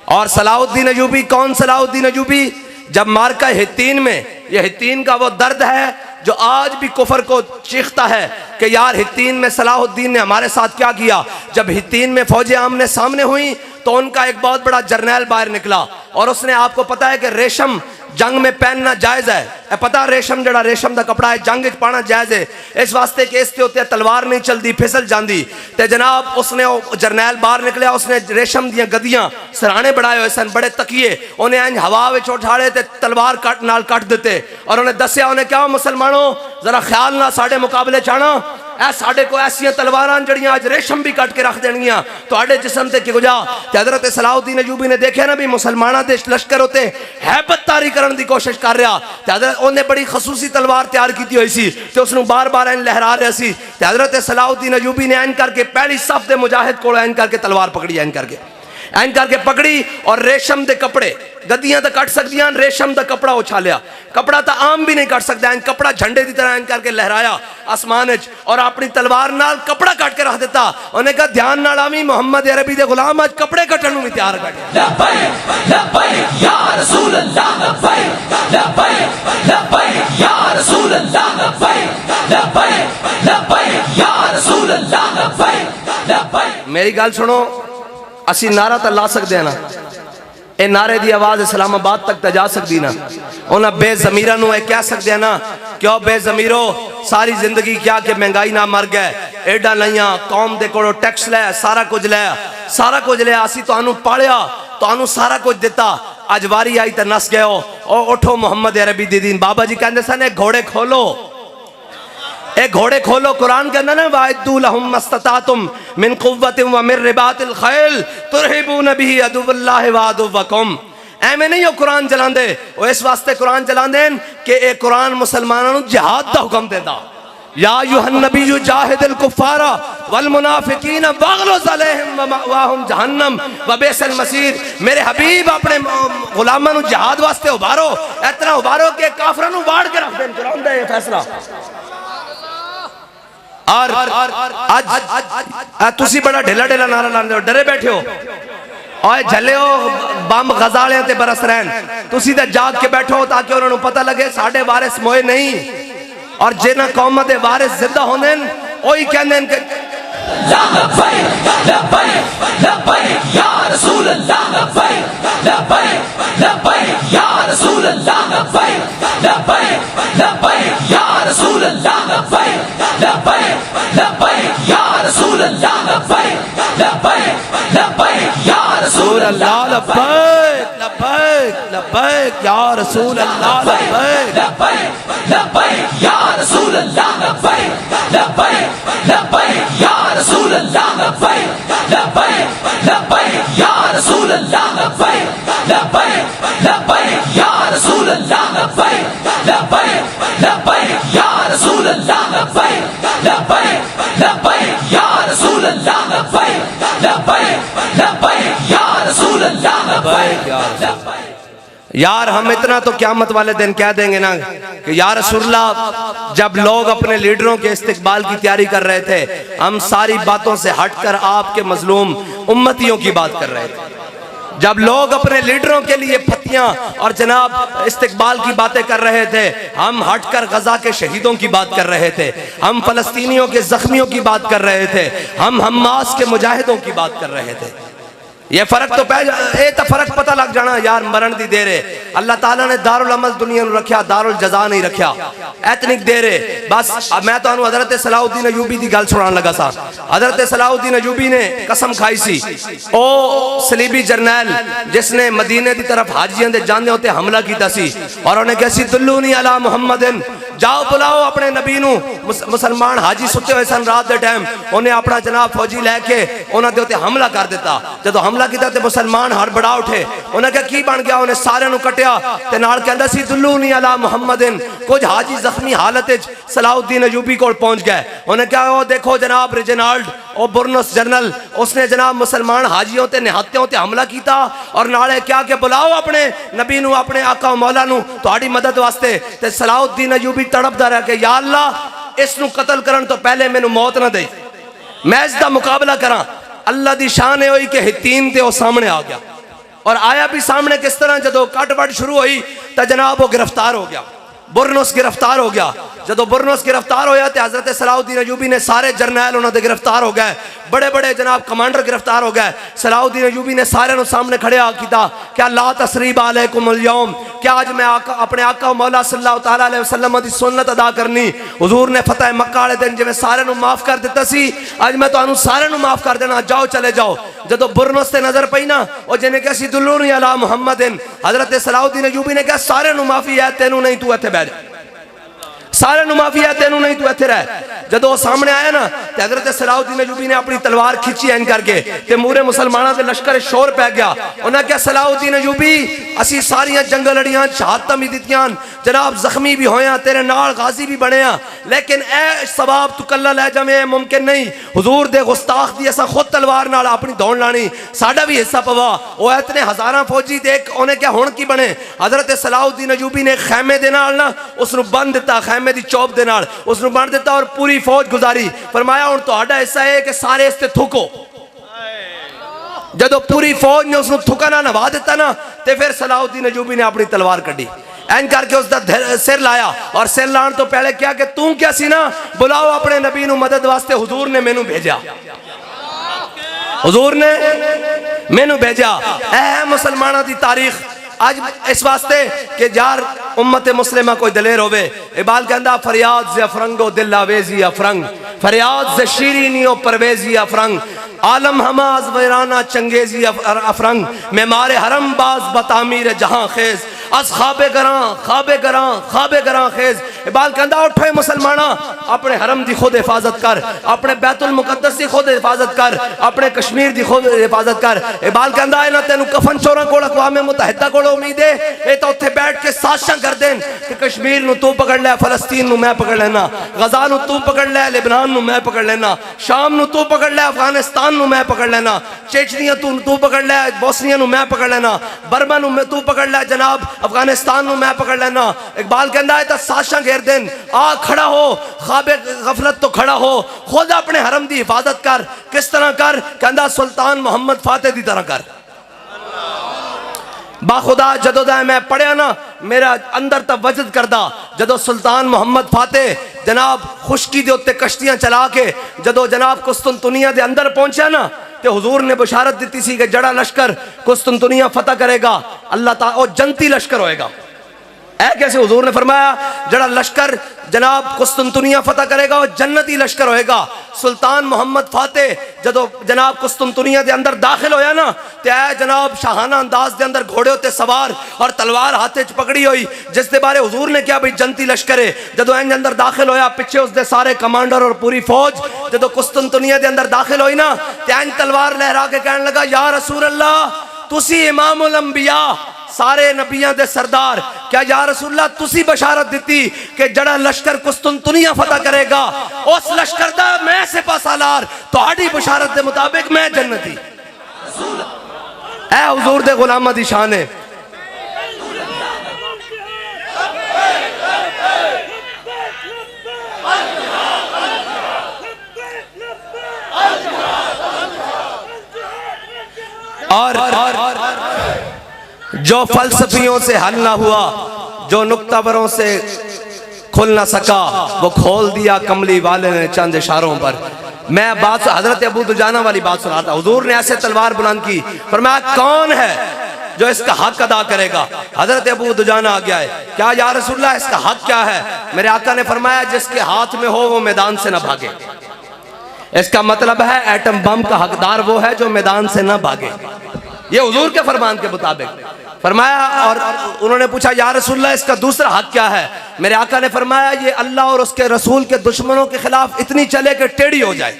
और सलाहुद्दीन अयूबी कौन सलाहुद्दीन अयूबी, जब मार्का हित्तीन में, यह हित्तीन का वो दर्द है जो आज भी कुफर को चीखता है कि यार हित्तीन में सलाहुद्दीन ने हमारे साथ क्या किया। जब हित्तीन में फौजें आमने सामने हुई तो उनका एक बहुत बड़ा जर्नैल बाहर निकला और उसने, आपको पता है कि रेशम जंग में पहनना जायज़ है, पता रेशम जड़ा रेशम का कपड़ा है जंग पाना जायज़ है, इस वास्ते कि इसके उत्ते तलवार नहीं चलती फिसल जाती। तो जनाब उसने जरनैल बाहर निकलिया, उसने रेशम दियाँ गद्दियाँ सराहने बनाए हुए सन, बड़े तकिए, उन्हें इंज हवा में उठाड़े तो तलवार कट नाल कट दिते और उन्हें दसिया, उन्हें क्या मुसलमानों जरा ख्याल ना साढ़े मुकाबले चाणा, ऐ साढ़े को ऐसिया तलवारां जड़ियां अज रेशम भी कट के रख देनियां तुहाडे जिस्म ते किगुजा। ते हज़रत सलाहुद्दीन अयूबी ने देखा ना भी मुसलमाना दे लश्कर होते हैबत तारी करने की कोशिश कर रहा, ते हज़रत उन्हें बड़ी खसूसी तलवार तैयार की हुई सी ते उसनू बार बार इंज लहरा रहा सी। ते हज़रत सलाहुद्दीन अयूबी ने इंज करके पहली सफ दे मुजाहिद कोल इंज करके तलवार पकड़ी, इंज करके इंज करके पकड़ी और रेशम के कपड़े, गद्दियां तो कट सकदियां, रेशम का कपड़ा उछालिया। कपड़ा तो आम भी नहीं कट सकता, इंज कपड़ा झंडे की तरह इंज करके लहराया आसमान च और अपनी तलवार नाल कपड़ा कट के रख दिता। उन्हें कहा ध्यान नाल आवी, मुहम्मद अरबी दे गुलाम आज कपड़े कटन नूं भी तैयार कर। लब्बैक लब्बैक या रसूल अल्लाह, लब्बैक लब्बैक लब्बैक या रसूल अल्लाह, लब्बैक लब्बैक लब्बैक या रसूल अल्लाह, लब्बैक लब्बैक। मेरी गल सुनो, असी नारा तो ला सकते हैं ना, ये नारे की आवाज इस्लामाबाद तक तो जा सकती ना। उन्हें बेजमीरा नूं ये कह सकते हैं ना, क्यों बेजमीरो सारी जिंदगी क्या कि महंगाई ना मर गए, एडा लिया कौम दे कोलों टैक्स लै, सारा कुछ लिया, सारा कुछ लिया, असी तुहानू पालिया, तुहानू सारा कुछ दिता, अज वारी आई तो नस गए हो। और उठो मुहम्मद अरबी दी दीन। बाबा जी कहते सन घोड़े खोलो, ए घोड़े खोलो। कुरान कहना ना वाइदू लहुम मस्ततातुम मिन कुव्वतिन व मिन रिबातिल खैल तुरहिबून बिही अदुवल्लाहि व अदुव्वकुम। एवें नहीं हो कुरान चलांदे, वो इस वास्ते कुरान चलांदे कि ए कुरान मुसलमानों नूं जिहाद दा हुक्म देता। या अय्युहन नबिय्यु जाहिदिल कुफ्फारा वल मुनाफिकीन वगलुज़ अलैहिम व मअवाहुम जहन्नम व बिअसल मसीर। मेरे हबीब अपने गुलामां नूं जिहाद वास्ते उभारो, इतना उभारो कि काफिरां नूं वाड़ के रख देन। कुरान दा ये फैसला। और आज तुसी बड़ा ढेला ढेला नारा लाते हो, डरे बैठे हो और झले हो बम गजालियां ते बरस रहन। तुसी ते जाग के बैठो ताकि उन्होंने पता लगे साढ़े वारिस मोए नहीं, और जिन्हां कौमां दे वारिस जिंदा होंदे ओही कहंदे कि लब्बैक लब्बैक लब्बैक या रसूल अल्लाह, लब्बैक लब्बैक लब्बैक या रसूल अल्लाह, लब्बैक लब्बैक लब्बैक या रसूल अल्लाह, लब्बैक लब्बैक लब्बैक या रसूल अल्लाह, लब्बैक लब्बैक लब्बैक या रसूल अल्लाह, लब्बैक लब्बैक लब्बैक या रसूल अल्लाह, लब्बैक लब्बैक लब्बैक या रसूल अल्लाह, लब्बैक लब्बैक लब्बैक या रसूल अल्लाह, लब्बैक लब्बैक लब्बैक या रसूल अल्लाह, लब्बैक लब्बैक लब्बैक या रसूल अल्लाह, लब्बैक लब्बैक लब्बैक या रसूल अल्लाह, लब्बैक लब्बैक लब्बैक या रसूल अल्लाह, लब्बैक लब्बैक लब्बैक या रसूल अल्लाह, लब्बैक लब्बैक। यार हम इतना तो क़यामत वाले दिन कह देंगे ना कि या रसूलल्लाह, जब लोग अपने लीडरों के इस्तिकबाल की तैयारी कर रहे थे, हम सारी बातों से हटकर आपके मजलूम उम्मतियों की बात कर रहे थे। जब लोग अपने लीडरों के लिए फतियां और जनाब इस्तिकबाल की बातें कर रहे थे, हम हटकर गजा के शहीदों की बात कर रहे थे, हम फलस्तीनियों के जख्मियों की बात कर रहे थे, हम हमास के मुजाहिदों की बात कर रहे थे। ये फर्क तो फर्क पता लग जाना यार, मरण दी देर है। अल्लाह ताला ने दारुल अमल दुनिया में रखा, दारुल जजा नहीं रखा। एतनिक देर है बस। अब मैं तो हजरत सलाउद्दीन अयूबी की गल सुनान लगा सा। हजरत सलाउद्दीन अयूबी ने कसम खाई सी, ओ सलीबी जरनैल जिसने मदीने की तरफ हाजियां दे जाने होते हमला किया सी, और उन्हें कहा सी दुल्लूनी अला मुहम्मदिन, जाओ बुलाओ अपने नबी नू। मुसलमान हाजी सुते हुए सन रात के टाइम, उन्हें अपना जनाब फौजी लैके उन्होंने उत्ते हमला कर दिता। जो हमला किया तो मुसलमान हड़बड़ा उठे, उन्हें क्या की बन गया, उन्हें सारे नू कटिया ते नाल कहंदा सी दुल्लूनी अला मुहम्मदिन। कुछ हाजी जख्मी हालत सलाउद्दीन अयूबी को पहुंच गए। उन्हें क्या, वो देखो जनाब रेजिनाल्ड और बुरनस जनरल, उसने जनाब मुसलमान हाजियों ते निहत्तियों ते हमला किया, और नाले क्या कि बुलाओ अपने नबी नू, अपने आका मौला नू तुहाडी मदद वास्ते। ते सलाउद्दीन अयूबी तड़पदा रह के, या अल्लाह इस नू कतल करन तो पहले मैनू मौत ना दे, मैं इसका मुकाबला करा। अल्लाह दी शान है हुई कि हितीन ते वो सामने आ गया, और आया भी सामने किस तरह, जो कट वट शुरू हुई तो जनाब वो गिरफ्तार हो गया, बुरनस गिरफ्तार हो गया। जो बुरनस गिरफ्तार होया तो हजरत सलाउद्दीन अयूबी ने सारे जरनैल उन्होंने गिरफ्तार हो गए, बड़े बड़े जनाब कमांडर गिरफ्तार हो गए। सलाउद्दीन अयूबी ने सारे सामने खड़े किया, क्या ला तसरीब अलैकुमुल यौम, क्या आज मैं अपने आका मौला सल्लल्लाहु तआला अलैहि वसल्लम दी सुन्नत अदा करनी। हुजूर ने फतेह मक्का वाले दिन जिवें सारे माफ कर दिता सी, आज मैं तुहानू सारे माफ कर देना, जाओ चले जाओ। जो बुरनस से नजर पई ना, और जिन्हें कहा सी दुल्लूनी अला मुहम्मदिन, हजरत सलाउद्दीन अयूबी ने कहा सारे माफी है, तेनू नहीं, तू इत्थे बैठ। सारे माफी है तेनू नहीं, तू इत्थे रह। जदों सामने आया ना ते हजरत सलाउद्दीन अयूबी ने अपनी तलवार खिंची एन करके ते मूरे मुसलमानों के लश्कर शोर पै गया। उन्हें क्या सलाउद्दीन अयूबी असी सारियां जंग लड़ियां, शहादतां भी दित्तियां, जनाब जख्मी भी होया, तेरे नाल गाजी भी बने, लेकिन ए सवाब तू कल्ला लै जावे मुमकिन नहीं। हुजूर दे गुस्ताख दी असा खुद तलवार नाल अपनी दौड़ लानी, साडा भी हिस्सा पवा। वो इतने हजारां फौजी देख उन्हें क्या हुण की बने। हजरत सलाउद्दीन अयूबी ने खैमे दे नाल ना उसनू बंद दिता, खैमे दी चौप दे नाल उसनू बंद दिता और पूरी फौज गुजारी। फरमाया हुण तुहाडा हिस्सा है कि सारे इस ते थुको। जदों पूरी फौज ने उसनू थुका ना नवा दिता ना ते फिर सलाउद्दीन अयूबी ने अपनी तलवार कड्डी, एन करके उसका सिर लाया और सिर लाने तो पहले क्या कि तू क्या सी ना, बुलाओ अपने नबी नू मदद वास्ते, हुजूर ने मैनू भेजा, हुजूर ने मैनू भेजा। ऐ मुसलमानों की तारीख आज इस वास्ते कि यार उम्मत मुस्लिमा कोई दलेर होवे। इकबाल कहंदा फरियाद से अफरंगो दिल आवेजी अफरंग, फरियाद से शीरीनियो परवेजी अफरंग, आलम हमाज वैराना चंगेजी अफरंग, मेमारे हरम बाज बतामीर जहां खेज, अस खाबे गरां खेज। इकबाल कहंदा उठो मुसलमाना, अपने हरम दी खुद हिफाजत कर, अपने बैतुल मुकद्दस दी खुद हिफाजत कर, अपने कश्मीर दी खुद हिफाजत कर। इकबाल कहंदा है ना तेनू कफन चोरा कोल अक़वाम मुत्तहिदा कोल उम्मीद है, ये तो उत्थे बैठ के साजिशां कर देन कि कश्मीर नू तू पकड़ लै, फलस्तीन नू मैं पकड़ लेना, गजा नू तू पकड़ लै, लेबनान नू मैं पकड़ लेना, शाम नू तू पकड़ लै, अफगानिस्तान नू मैं पकड़ लेना, चेचनिया तू पकड़ लै, बोस्निया नू मैं पकड़ लेना, बर्मा नू तू पकड़ लै, जनाब अफगानिस्तान नू मैं पकड़ लेना। इकबाल कहंदा है तो साजिशां घेर देन, आ खड़ा हो, ख्वाबे गफलत तो खड़ा हो, खुद अपने हरम दी हिफाजत कर। किस तरह कर? कहंदा सुल्तान मोहम्मद फातेह दी तरह कर। बाखुदा जदों दा मैं पढ़िया ना मेरा अंदर तक वजद करदा, जदों सुल्तान मोहम्मद फातेह जनाब खुशकी दे उत्ते कश्तियां चला के जदों जनाब कुस्तुनतुनिया दे अंदर पहुंचा ना ते हुजूर ने बशारत दी सी कि जड़ा लश्कर कुस्तुनतुनिया फतह करेगा अल्लाह ताला ओ जन्नती लश्कर होएगा। ऐ कैसे? हुजूर ने फरमाया जड़ा लश्कर जनाब कुस्तुनतुनिया फतह करेगा वो जन्नती लश्कर होएगा। सुल्तान मोहम्मद फातेह जदों जनाब कुस्तुनतुनिया दे अंदर दाखिल होया ना ते ऐ जनाब शाहाना अंदाज दे अंदर घोड़े उत्ते सवार और तलवार हाथे च पकड़ी हुई, जिस दे बारे हुजूर ने क्या भाई जन्नती लश्कर है। जदों इंज अंदर दाखिल होया पिछे उसदे सारे कमांडर और पूरी फौज जदों कुस्तुनतुनिया दे अंदर दाखिल हुई ना ते इंज तलवार लहरा के कहने लगा या रसूल अल्लाह तुसी इमामुल अंबिया, सारे नबियां दे सरदार, क्या या रसूलल्लाह तुसी बशारत दी कि जड़ा लश्कर कुस्तुनतुनिया फतह करेगा उस लश्कर दा मैं सिपा सालार, तुहाडी बशारत दे मुताबिक मैं जन्नती। ऐ हुजूर दे गुलामां दी शान है। और जो फलसफियों से हल ना हुआ, जो नुक्तावरों से खुल ना सका, वो खोल दिया कमली वाले ने चंद इशारों पर। मैं बात हजरत अबू दुजाना वाली बात सुना था। हुजूर ने ऐसे तलवार बुलंद की, फरमाया कौन है जो इसका हक अदा करेगा? हजरत अबू दुजाना आ गया है, क्या या रसूलल्लाह इसका हक क्या है? मेरे आका ने फरमाया जिसके हाथ में हो वो मैदान से ना भागे। इसका मतलब है एटम बम का हकदार वो है जो मैदान से ना भागे। ये हुजूर के फरमान के मुताबिक फरमाया। और उन्होंने पूछा या रसूलल्लाह इसका दूसरा हक क्या है? मेरे आका ने फरमाया ये अल्लाह और उसके रसूल के दुश्मनों के खिलाफ इतनी चले कि टेढ़ी हो जाए।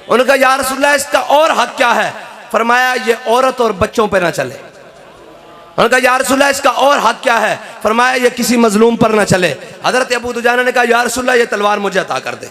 उन्होंने कहा या रसूलल्लाह इसका और हक क्या है? फरमाया ये औरत और बच्चों पर ना चले। उन्होंने कहा या रसूलल्लाह इसका और हक क्या है? फरमाया ये किसी मजलूम पर ना चले। हजरत अबू दुजाना ने कहा या रसूलल्लाह ये तलवार मुझे अता कर दे।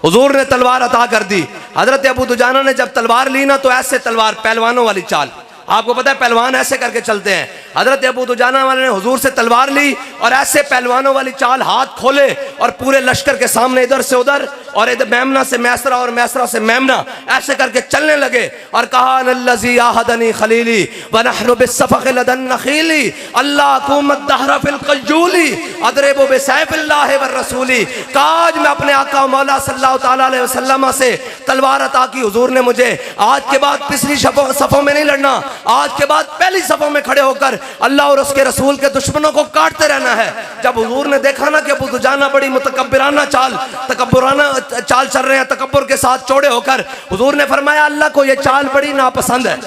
हुजूर ने तलवार अता कर दी। हजरत अबू दुजाना ने जब तलवार ली ना तो ऐसे तलवार पहलवानों वाली चाल, आपको पता है पहलवान ऐसे करके चलते हैं। हजरत अबू दुजाना वाले ने हुजूर से तलवार ली और ऐसे पहलवानों वाली चाल, हाथ खोले और पूरे लश्कर के सामने इधर से उधर और इधर मेमना से मैसरा और मैसरा से मेमना ऐसे करके चलने लगे और कहा नल्लज़ी आहदनी खलीली व नहनु बिस्सफ़क़ लदन नखीली अल्लाह कुमत दहरा फिल क़य्यूली अदरिबु बिसैफ़िल्लाहि व रसूली। काज मैं अपने आका मौला सल्लल्लाहु तआला अलैहि वसल्लम से तलवार अता की। हुजूर ने मुझे आज के बाद पिछली सफ़ों में नहीं लड़ना, आज के बाद पहली सफ़ों में खड़े होकर अल्लाह और उसके रसूल के दुश्मनों को काटते रहना है। जब हुजूर ने देखा ना कि अबू दुजाना बड़ी मुतकब्बिराना तकब्बुराना चाल चल रहे हैं, तकब्बुर के साथ चौड़े होकर, हुजूर ने फरमाया अल्लाह को ये चाल बड़ी नापसंद है,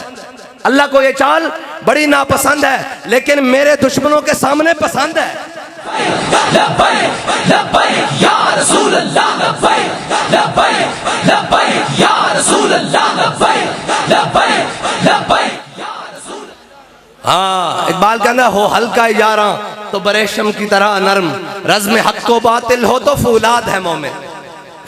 अल्लाह को ये चाल बड़ी नापसंद है, लेकिन मेरे दुश्मनों के सामने पसंद है। हाँ, इकबाल कहना हो हल्का यारा तो बरेशम की तरह नरम, रज़्म हक को बातिल हो तो फूलाद है मोमिन।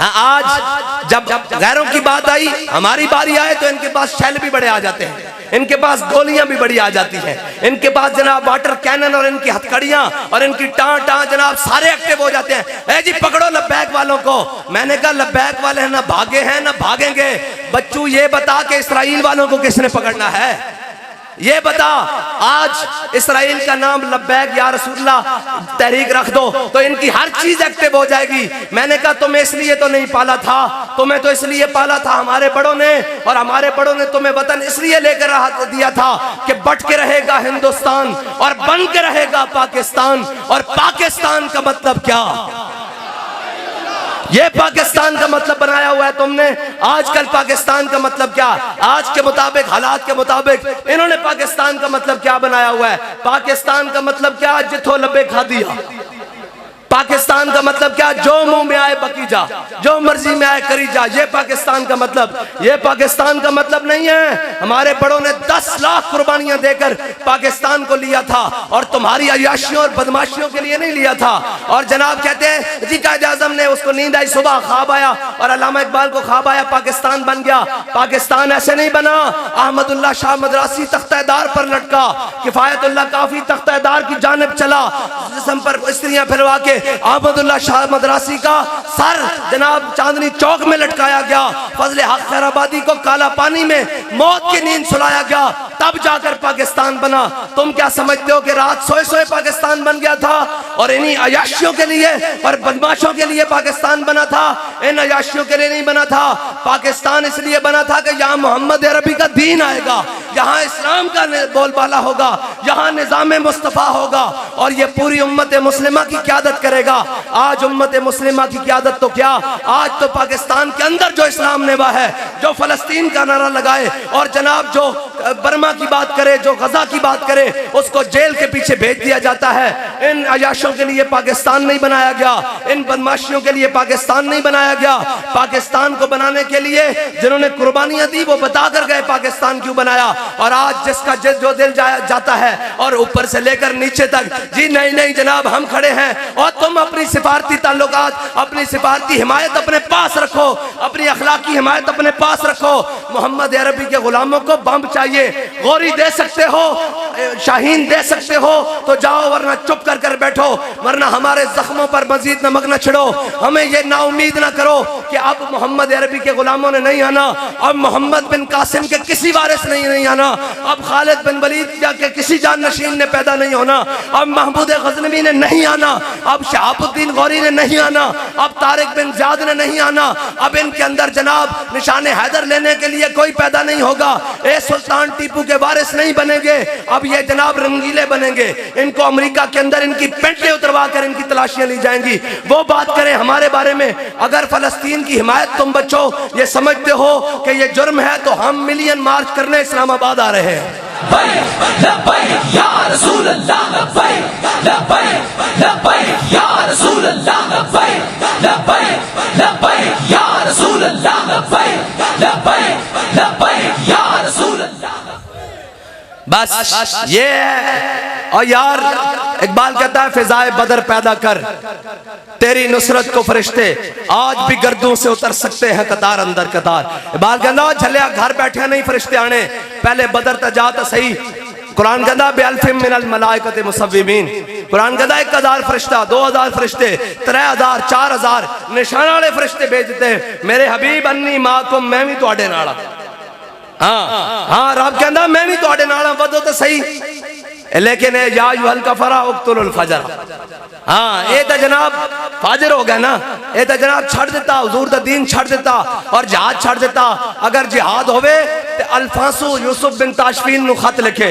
आज जब गैरों की बात आई, हमारी बारी आए तो इनके पास शैल भी बड़े आ जाते हैं, इनके पास गोलियां भी बड़ी आ जाती हैं, इनके पास जनाब वाटर कैनन और इनकी हथकड़ियां और इनकी टां जनाब सारे एक्टिव हो जाते हैं। ए जी पकड़ो लब्बैक वालों को। मैंने कहा लब्बैक वाले ना भागे हैं ना भागेंगे। बच्चू ये बता के इसराइल वालों को किसने पकड़ना है, ये बता। आज इसराइल का नाम लब्बैक या रसूलुल्लाह तहरीक रख दो तो इनकी हर चीज एक्टिव हो जाएगी। मैंने कहा तुम्हें इसलिए तो नहीं पाला था, तुम्हें तो इसलिए पाला था हमारे बड़ों ने, और हमारे बड़ों ने तुम्हें वतन इसलिए लेकर दिया था कि बट के रहेगा हिंदुस्तान और बन के रहेगा पाकिस्तान। और पाकिस्तान का मतलब क्या, ये पाकिस्तान का मतलब बनाया हुआ है तुमने। आजकल पाकिस्तान का मतलब क्या, आज के मुताबिक हालात के मुताबिक इन्होंने पाकिस्तान का मतलब क्या बनाया हुआ है। पाकिस्तान का मतलब क्या, जिथो लबे खा दिया। पाकिस्तान का मतलब क्या, जो मुंह में आए बकी जा, जो मर्जी में आए करी जा। ये पाकिस्तान का मतलब, ये पाकिस्तान का मतलब नहीं है। हमारे बड़ों ने 10 लाख कुर्बानियां देकर पाकिस्तान को लिया था और तुम्हारी अयाशियों और बदमाशियों के लिए नहीं लिया था। और जनाब कहते हैं जी कायद आज़म ने उसको नींद आई, सुबह ख्वाब आया और अल्लामा इकबाल को ख्वाब आया पाकिस्तान बन गया। पाकिस्तान ऐसे नहीं बना। अहमदुल्लाह शाह मदरासी तख्तेदार पर लटका, किफायतुल्लाह काफी तख्तेदार की जानिब चला, जिस्म पर स्त्रियां फिरवा के अहमदुल्लाह शाह मदरासी का सर जनाब चांदनी चौक में लटकाया गया। फजले हक खैराबादी को काला पानी में मौत की नींद सुलाया गया, तब जाकर पाकिस्तान बना। तुम क्या समझते हो कि रात सोए सोए पाकिस्तान बन गया था और इन्हीं अयाशियों के लिए और बदमाशों के लिए पाकिस्तान बना था? इन अयाशियों के लिए नहीं बना था। पाकिस्तान इसलिए बना था कि यहाँ मोहम्मद अरबी का दीन आएगा, यहाँ इस्लाम का बोलबाला होगा, यहाँ निज़ाम मुस्तफ़ा होगा और ये पूरी उम्मत मुस्लिमा की क़यादत करेगा। आज उम्मत मुस्लिमा की क़यादत तो क्या, आज तो पाकिस्तान के अंदर जो इस्लाम नेवा है, जो फ़लस्तीन का नारा लगाए और जनाब जो बर्मा की बात करे, जो गजा की बात करे, उसको जेल के पीछे भेज दिया जाता है। इन अयाशों के लिए पाकिस्तान नहीं बनाया गया, इन बदमाशियों के लिए पाकिस्तान नहीं बनाया गया। पाकिस्तान को बनाने के लिए जिन्होंने कुर्बानियां दी वो बता कर गए पाकिस्तान क्यों बनाया। और आज जिसका जो दिल जाता है और ऊपर से लेकर नीचे तक जी नहीं नहीं जनाब हम खड़े हैं और तुम अपनी सिफारती ताल्लुकात, अपनी सिफारती हिमायत अपने पास रखो, अपनी अखलाकी हिमायत अपने पास रखो। मोहम्मद अरबी के गुलामों को बम चाहिए, गोरी दे सकते हो, शाहीन दे सकते हो तो जाओ, वरना चुप कर बैठो, वरना हमारे जख्मों पर मजीद नमक न छिड़ो। हमें ये नाउमीद ना करो कि अब मोहम्मद अरबी के गुलामों ने नहीं आना, अब मोहम्मद बिन कासिम के किसी वारिस नहीं आना, अब खालिद बिन वलीद के किसी जान नशीन ने पैदा नहीं होना, अब महमूद गजनवी ने नहीं आना, अब शहाबुद्दीन गौरी ने नहीं आना, अब तारिक बिन ज़ियाद ने नहीं आना, अब इनके अंदर जनाब निशान हैदर लेने के लिए कोई पैदा नहीं होगा। ए सुल्तान टीपू के वारिस नहीं बनेंगे, अब ये जनाब रंगीले बनेंगे। इनको अमेरिका के अंदर इनकी पेंटें उतरवा कर इनकी तलाशियां ली जाएंगी। वो बात करें हमारे बारे में। अगर फलस्तीन की हिमायत तुम बच्चों ये समझते हो कि ये जुर्म है तो हम मिलियन मार्च करने इस्लामाबाद आ रहे हैं। या रसूल अल्लाह लब्बैक लब्बैक लब्बैक या रसूल अल्लाह लब्बैक लब्बैक लब्बैक या रसूल अल्लाह लब्बैक लब्बैक लब्बैक या रसूल अल्लाह। बस ये है। और यार इकबाल कहता है फिजाए बदर पैदा कर, तेरी नुसरत को फरिश्ते आज भी गर्दों से उतर सकते हैं कतार अंदर कतार। इकबाल कहता झलिया घर बैठे नहीं फरिश्ते आने, पहले बदर तक जाता सही। कुरान कहता बेअल्फिम मिनल मलाइकत मुसव्विमीन, कुरान कहता 1000 फरिश्ता, 2000 फरिश्ते, 3000 4000 निशान वाले फरिश्ते भेजते मेरे हबीब अन्नी माकुम, मैं भी तुहाडे नाल। हाँ हाँ रब कहता मैं भी तुहाडे नाल वधो तो सही, लेकिन या अय्युहल कफरा उक्तुल फजर। हाँ ये तो जनाब फाजिर हो गया ना, ये तो जनाब छड़ देता, हुजूर दा दीन छड़ देता और जिहाद छड़ देता। अगर जिहाद होवे तो अल्फांसू यूसुफ बिन ताशफीन नु खत लिखे।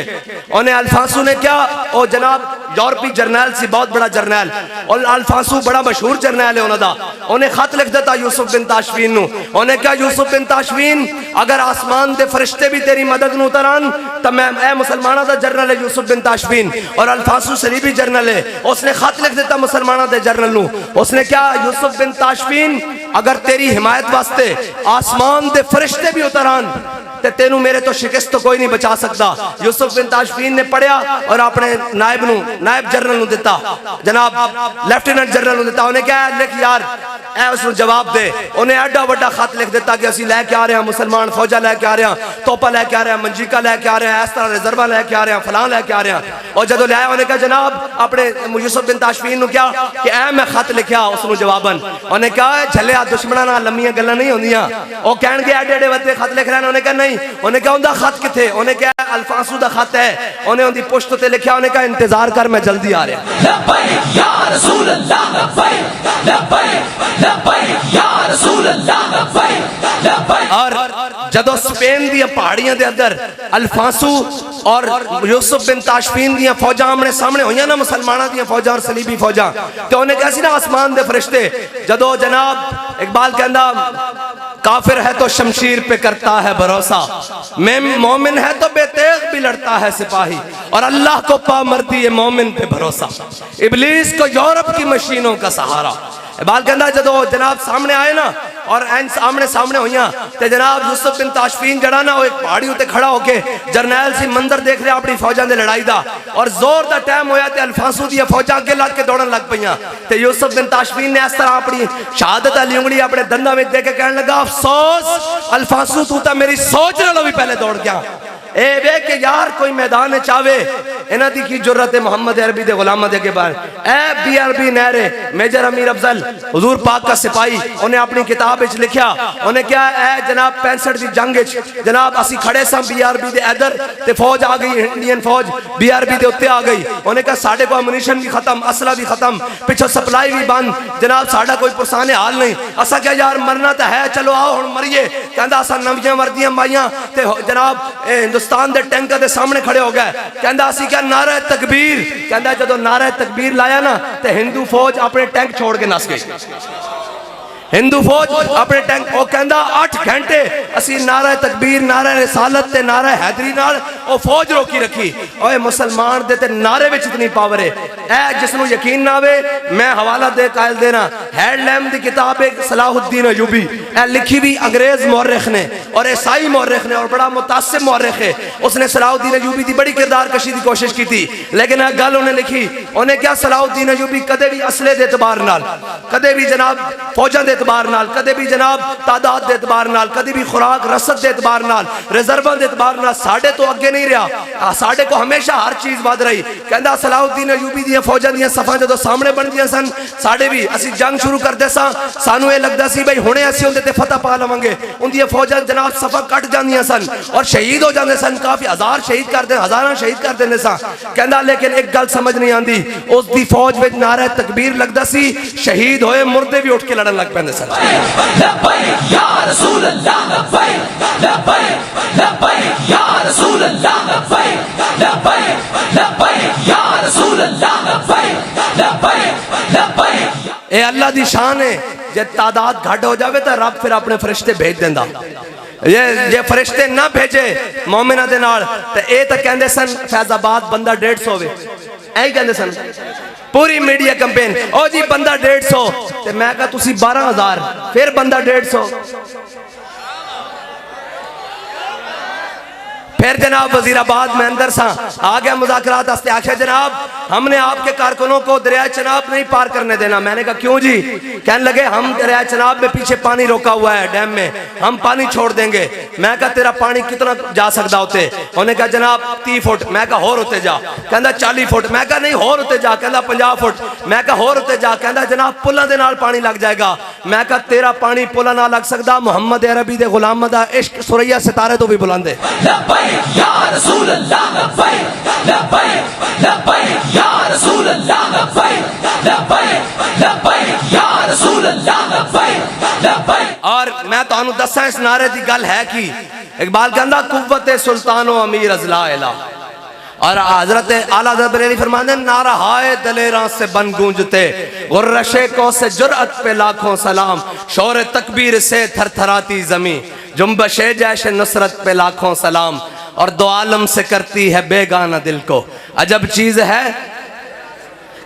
उन्हें अल्फांसू ने क्या, ओ जनाब यूरोपी जर्नैल सी, बहुत बड़ा जर्नैल, और अल्फांसू बड़ा मशहूर जर्नैल है उन्होंने, उन्हें खत लिख देता यूसुफ बिन ताशफीन नु। उन्हें क्या, यूसुफ बिन ताशफीन अगर आसमान दे फरिश्ते भी तेरी मदद नु उतरन तो मैं ए मुसलमाना दा जर्नल है यूसुफ बिन ताशफीन, और अल्फांसू सलीबी भी जर्नल है। उसने खत लिख देता मुसलमाना दे जर्नल नु। उसने क्या, यूसुफ बिन ताशफीन अगर तेरी हिमायत वास्ते आसमान दे फरिश्ते भी उतरान ते तेनू मेरे तो शिकस्त तो कोई नहीं बचा सकता। यूसुफ बिन ताशफीन ने पढ़िया और अपने नायब जनरल नू दिता, जनाब लेफ्टिनेंट जनरल नू दिता। उन्हें क्या लिख यार ऐ उसनू जवाब दे। उन्हें एडा बड़ा खत लिख दिता कि असी लैके आ रहे हैं मुसलमान फौजा लैके आ रहे हैं, तोपा लैके आ रहे हैं, मंजीका लैके आ रहे हैं, इस तरह रिजर्वा लैके आ रहे हैं, फलां लैके आ रहे हैं। और जदों लिया उन्हें कहा जनाब अपने यूसुफ बिन ताशफीन नू क्या कि ऐ मैं खत लिखिया उसनू जवाबन। उन्हें कहा झलिया दुश्मनां नाल लम्मियां गल्लां नहीं होंदियां। ओ कहणगे एडे एडे वड्डे खत लिख रहे हैं। उन्हें कहा नहीं। उन्हें कहा उनका खत किथे? उन्हें कहा अल्फांसू दा खत है। उन्हें उनकी पुश्त ते लिखा। उन्हें कहा इंतजार कर मैं जल्दी आ रहा। लब्बैक या रसूल अल्लाह लब्बैक लब्बैक लब्बैक या रसूल अल्लाह लब्बैक लब्बैक। और जदों स्पेन दी पहाड़ियां दे अंदर अल्फांसू और यूसुफ बिन ताशफीन दी फौजां आमने सामने हुई ना, मुसलमाना दी फौजां और सलीबी फौजां, तो उन्हें कहा सी ना आसमान दे फरिश्ते। जदों जनाब इकबाल कहंदा काफिर है तो शमशीर पे करता है भरोसा, मैं मोमिन है तो बेतेग भी लड़ता है सिपाही, और अल्लाह को पामर्दी है मोमिन पे भरोसा, इबलीस को यूरोप की मशीनों का सहारा। इकबाल कहंदा जदों जनाब सामने आए ना और आमने सामने हुई तो जनाब यूसुफ बिन ताशफीन जड़ा ना वो एक पहाड़ी उत्ते खड़ा होके जरनैल सी मंजर देख रहा अपनी फौजां दे लड़ाई दा, और जोर दा टाइम होया ते अल्फांसू दी फौजां अगे लग के दौड़न लग पईयां। ते यूसुफ बिन ताशफीन ने इस तरह अपनी शहादत वाली उंगली अपने दंदां विच दे के कहन लगा अफसोस अल्फांसू तू तां मेरी सोच नालों भी पहले दौड़ गया। ए वे के यार कोई मैदान चावे इन्हां दी की जुर्रत है मोहम्मद अरबी दे गुलामां दे के बाहर। ए बीआरबी नहरे मेजर अमीर अफजल हुजूर पाक का सिपाही उन्हें अपनी किताब विच लिखा। उन्हें क्या है जनाब 65 दी जंग विच जनाब असी खड़े सां बीआरबी दे इधर ते फौज आ गई, इंडियन फौज बीआरबी दे उत्ते आ गई। उन्हें कहा साडे को अम्यूनिशन भी खत्म, असला भी खत्म, पिछों सप्लाई भी बंद, जनाब साडा कोई पुरसाने हाल नहीं। असा क्या यार मरना तो है, चलो आओ हुण मरिए। कहंदा असा नवियां वर्दियां पाईयां ते जनाब हिंदुस्तान दे टैंकर दे सामने खड़े हो गए। कहंदा असी क्या नारा तकबीर। कहंदा जदों नारा तकबीर लाया ना ते हिंदू फौज अपने टैंक छोड़ के नस गई। हिंदू फौज अपने टैंक वो कहंदा 8 घंटे असी नारा तकबीर नारा रिसालत ते नारा हैदरी नाल ओ फौज रोकी रखी। ओए मुसलमान दे ते नारे विच इतनी पावर है। ए जिसनु यकीन ना आवे मैं हवाला दे कायल देना हेडलैम दी किताब एक सलाहुद्दीन अयूबी ए लिखी भी अंग्रेज मौरख ने और ईसाई मौरख ने और बड़ा मुतासिब मौरख है। उसने सलाहुद्दीन अयूबी दी बड़ी किरदार कशी दी कोशिश की थी, लेकिन एक गल उन्हें लिखी। उन्हें क्या सलाहुद्दीन अयूबी कदे भी असले दे एतबार नाल, कदे भी जनाब फौजां दे एतबार नाल, कदे भी जनाब तादाद दे एतबार नाल, कदे भी खुराक रसद दे एतबार नाल, रिजर्वां दे एतबार नाल साडे तो अगे नहीं रहा। साडे को हमेशा हर चीज वध रही। कहंदा सलाहुद्दीन अयूबी दी फौजां दी सफां जदों सामने बनदियां सन साडे भी असी जंग शुरू करदे सां, सानू ये लगदा सी भाई हुणे असी उहदे ते फतह पा लवांगे। उनदी फौजां जनाब सफा कट जांदियां सन और शहीद हो जांदे सन, काफी हजार शहीद कर दे, हजारां शहीद कर देंदे सन। कहंदा लेकिन एक गल समझ नहीं आंदी, उसदी फौज विच नारा तकबीर लगदा सी, शहीद होए मुर्दे भी उठ के लड़न लग पैंदे सन। लब्बैक या रसूल अल्लाह लब्बैक लब्बैक लब्बैक या रसूल अल्लाह लब्बैक लब्बैक लब्बैक या रसूल अल्लाह लब्बैक लब्बैक लब्बैक। ए अल्लाह दी शान है, जे तादाद घट हो जावे तो रब फिर अपने फरिश्ते भेज देंदा। ये फरिश्ते ना भेजे मोमिना दे नाल ते ए तां कहंदे सन फैजाबाद बंदा 150 वे, ऐ कहंदे सन पूरी मीडिया कैंपेन। ओ जी बंदा 150 ते मैं कहा तुसी 12,000 फिर बंदा 150। फिर जनाब वजीराबाद में अंदर सा आ गया मुज़ाकरात वास्ते, आखिर जनाब हमने आपके कारकुनों को दरिया चनाब नहीं पार करने देना। मैंने कहा क्यों जी? कहने लगे हम दरिया चनाब में पीछे पानी रोका हुआ है डैम में, हम पानी छोड़ देंगे। मैं कहा तेरा पानी कितना जा सकता होते? उन्होंने कहा जनाब 30 फुट। मैं कहा होर होते जा। कहना 40 फुट। मैं कहा नहीं होर होते जा। कहना 50 फुट। मैं कहा होर होते जा। कहना जनाब पुलों के नाल पानी लग जाएगा। मैं कहा तेरा पानी पुलों ना लग सकता, मुहम्मद अरबी दे गुलामां दा इश्क सुरैया सितारे तो भी बुलंद है। या रसूल अल्लाह लब्बैक लब्बैक लब्बैक या रसूल अल्लाह लब्बैक लब्बैक लब्बैक या रसूल अल्लाह लब्बैक लब्बैक। और मैं तुहानू दस्सां इस नारे दी गल है कि इकबाल कहंदा कुव्वत सुल्तानो अमीर अज़ला इला, और हजरत आला हज़रत बरेली फरमाते नारा हाय दलेरा से बन गूंजते, गुर्रशे को से जुर्अत पे लाखों सलाम, शोर तकबीर से थरथराती जमी, जुम्बशे जैशे नुसरत पे लाखों सलाम, और दो आलम से करती है बेगाना दिल को। अजब चीज है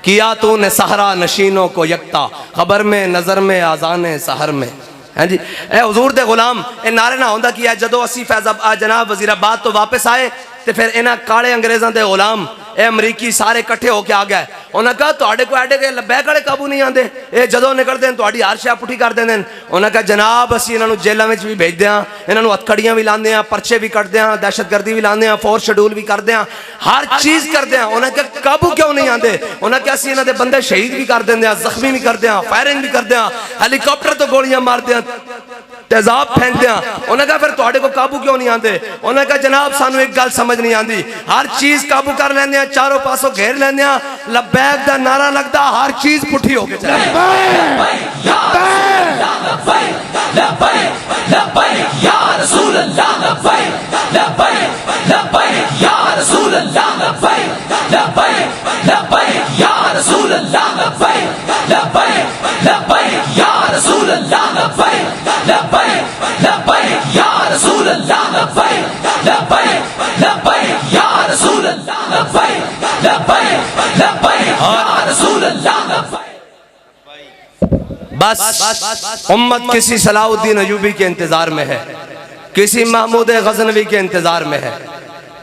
किया तूने सहरा नशीनों को यकता, खबर में नज़र में आज़ान सहर में। हाँ जी, ए हुजूर दे गुलाम ए नारे ना होंदा कि जदों असी फैज़ाबाद जनाब वज़ीराबाद तो वापस आए तो फिर इन्हां काले अंग्रेज़ों दे गुलाम ए अमरीकी सारे इकट्ठे होके आ गए। उन्हें कहा तुहाडे को एडे के लब्बैक वाले काबू नहीं आते, ये जदों निकलते हैं तुहाडी हर शय पुठी कर देंदे हैं। उन्हें कहा जनाब असी इन्हों जेलों में भी भेजते हैं, इन्हों हथकड़ियां भी लाते हैं, पर्चे भी कटते हैं, दहशतगर्दी भी लाते हैं, फोर्स शेड्यूल भी करते हैं, हर चीज़ करते हैं। उन्हें कहा काबू क्यों नहीं आते? उन्हें कहा असी इन्हों बंदे शहीद भी कर देंगे, जख्मी भी करते हैं, फायरिंग भी करते हैं, हेलीकॉप्टर तो गोलियां मारते हैं, तेजाब फेंकते हैं। उन्हें कहा फिर तुहाडे को काबू क्यों नहीं आते? उन्हें कहा जनाब सानू एक गल समझ नहीं आती, हर चीज़ काबू कर लेंगे, चारों पासों घेर लेंगे, लब्बैक दा नारा लगता, हर चीज़ पुठी होके चले। बस उम्मत किसी सलाहुद्दीन अयूबी के इंतजार में है, किसी महमूद गजनवी के इंतजार में है।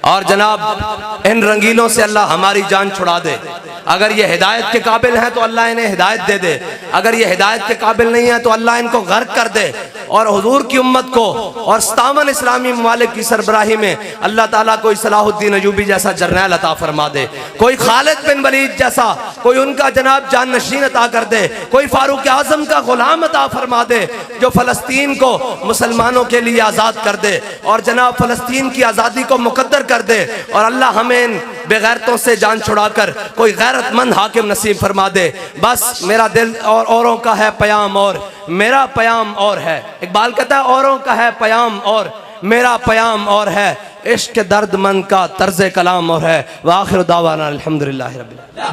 और जनाब इन रंगीलों से अल्लाह हमारी जान छुड़ा दे। अगर ये हिदायत के काबिल हैं तो अल्लाह इन्हें हिदायत दे दे, अगर ये हिदायत के काबिल नहीं है तो अल्लाह इनको गर्क कर दे। और हुजूर की उम्मत को और 57 इस्लामी ममालिक की सरबराही में अल्लाह ताला कोई सलाहुद्दीन अयूबी जैसा जर्नैल अता फरमा दे, कोई खालिद बिन वलीद जैसा कोई उनका जनाब जान नशीन अता कर दे, कोई फारूक आजम का गुलाम अता फरमा दे जो फ़लस्तीन को मुसलमानों के लिए आज़ाद कर दे और जनाब फ़लस्तीन की आज़ादी को मुकद्दर कर दे। और अल्लाह हमें इन बेगैरतों से जान छुड़ाकर कोई गैरतमंद हाकिम नसीब फरमा दे। बस मेरा दिल और औरों का है पयाम और मेरा पयाम और है। इकबाल कहता है औरों का है पयाम और मेरा पयाम और है, इश्क दर्दमंद का तर्ज कलाम और है। व आखिर दावाना अल्हम्दुलिल्लाहि रब्बिल आलमीन।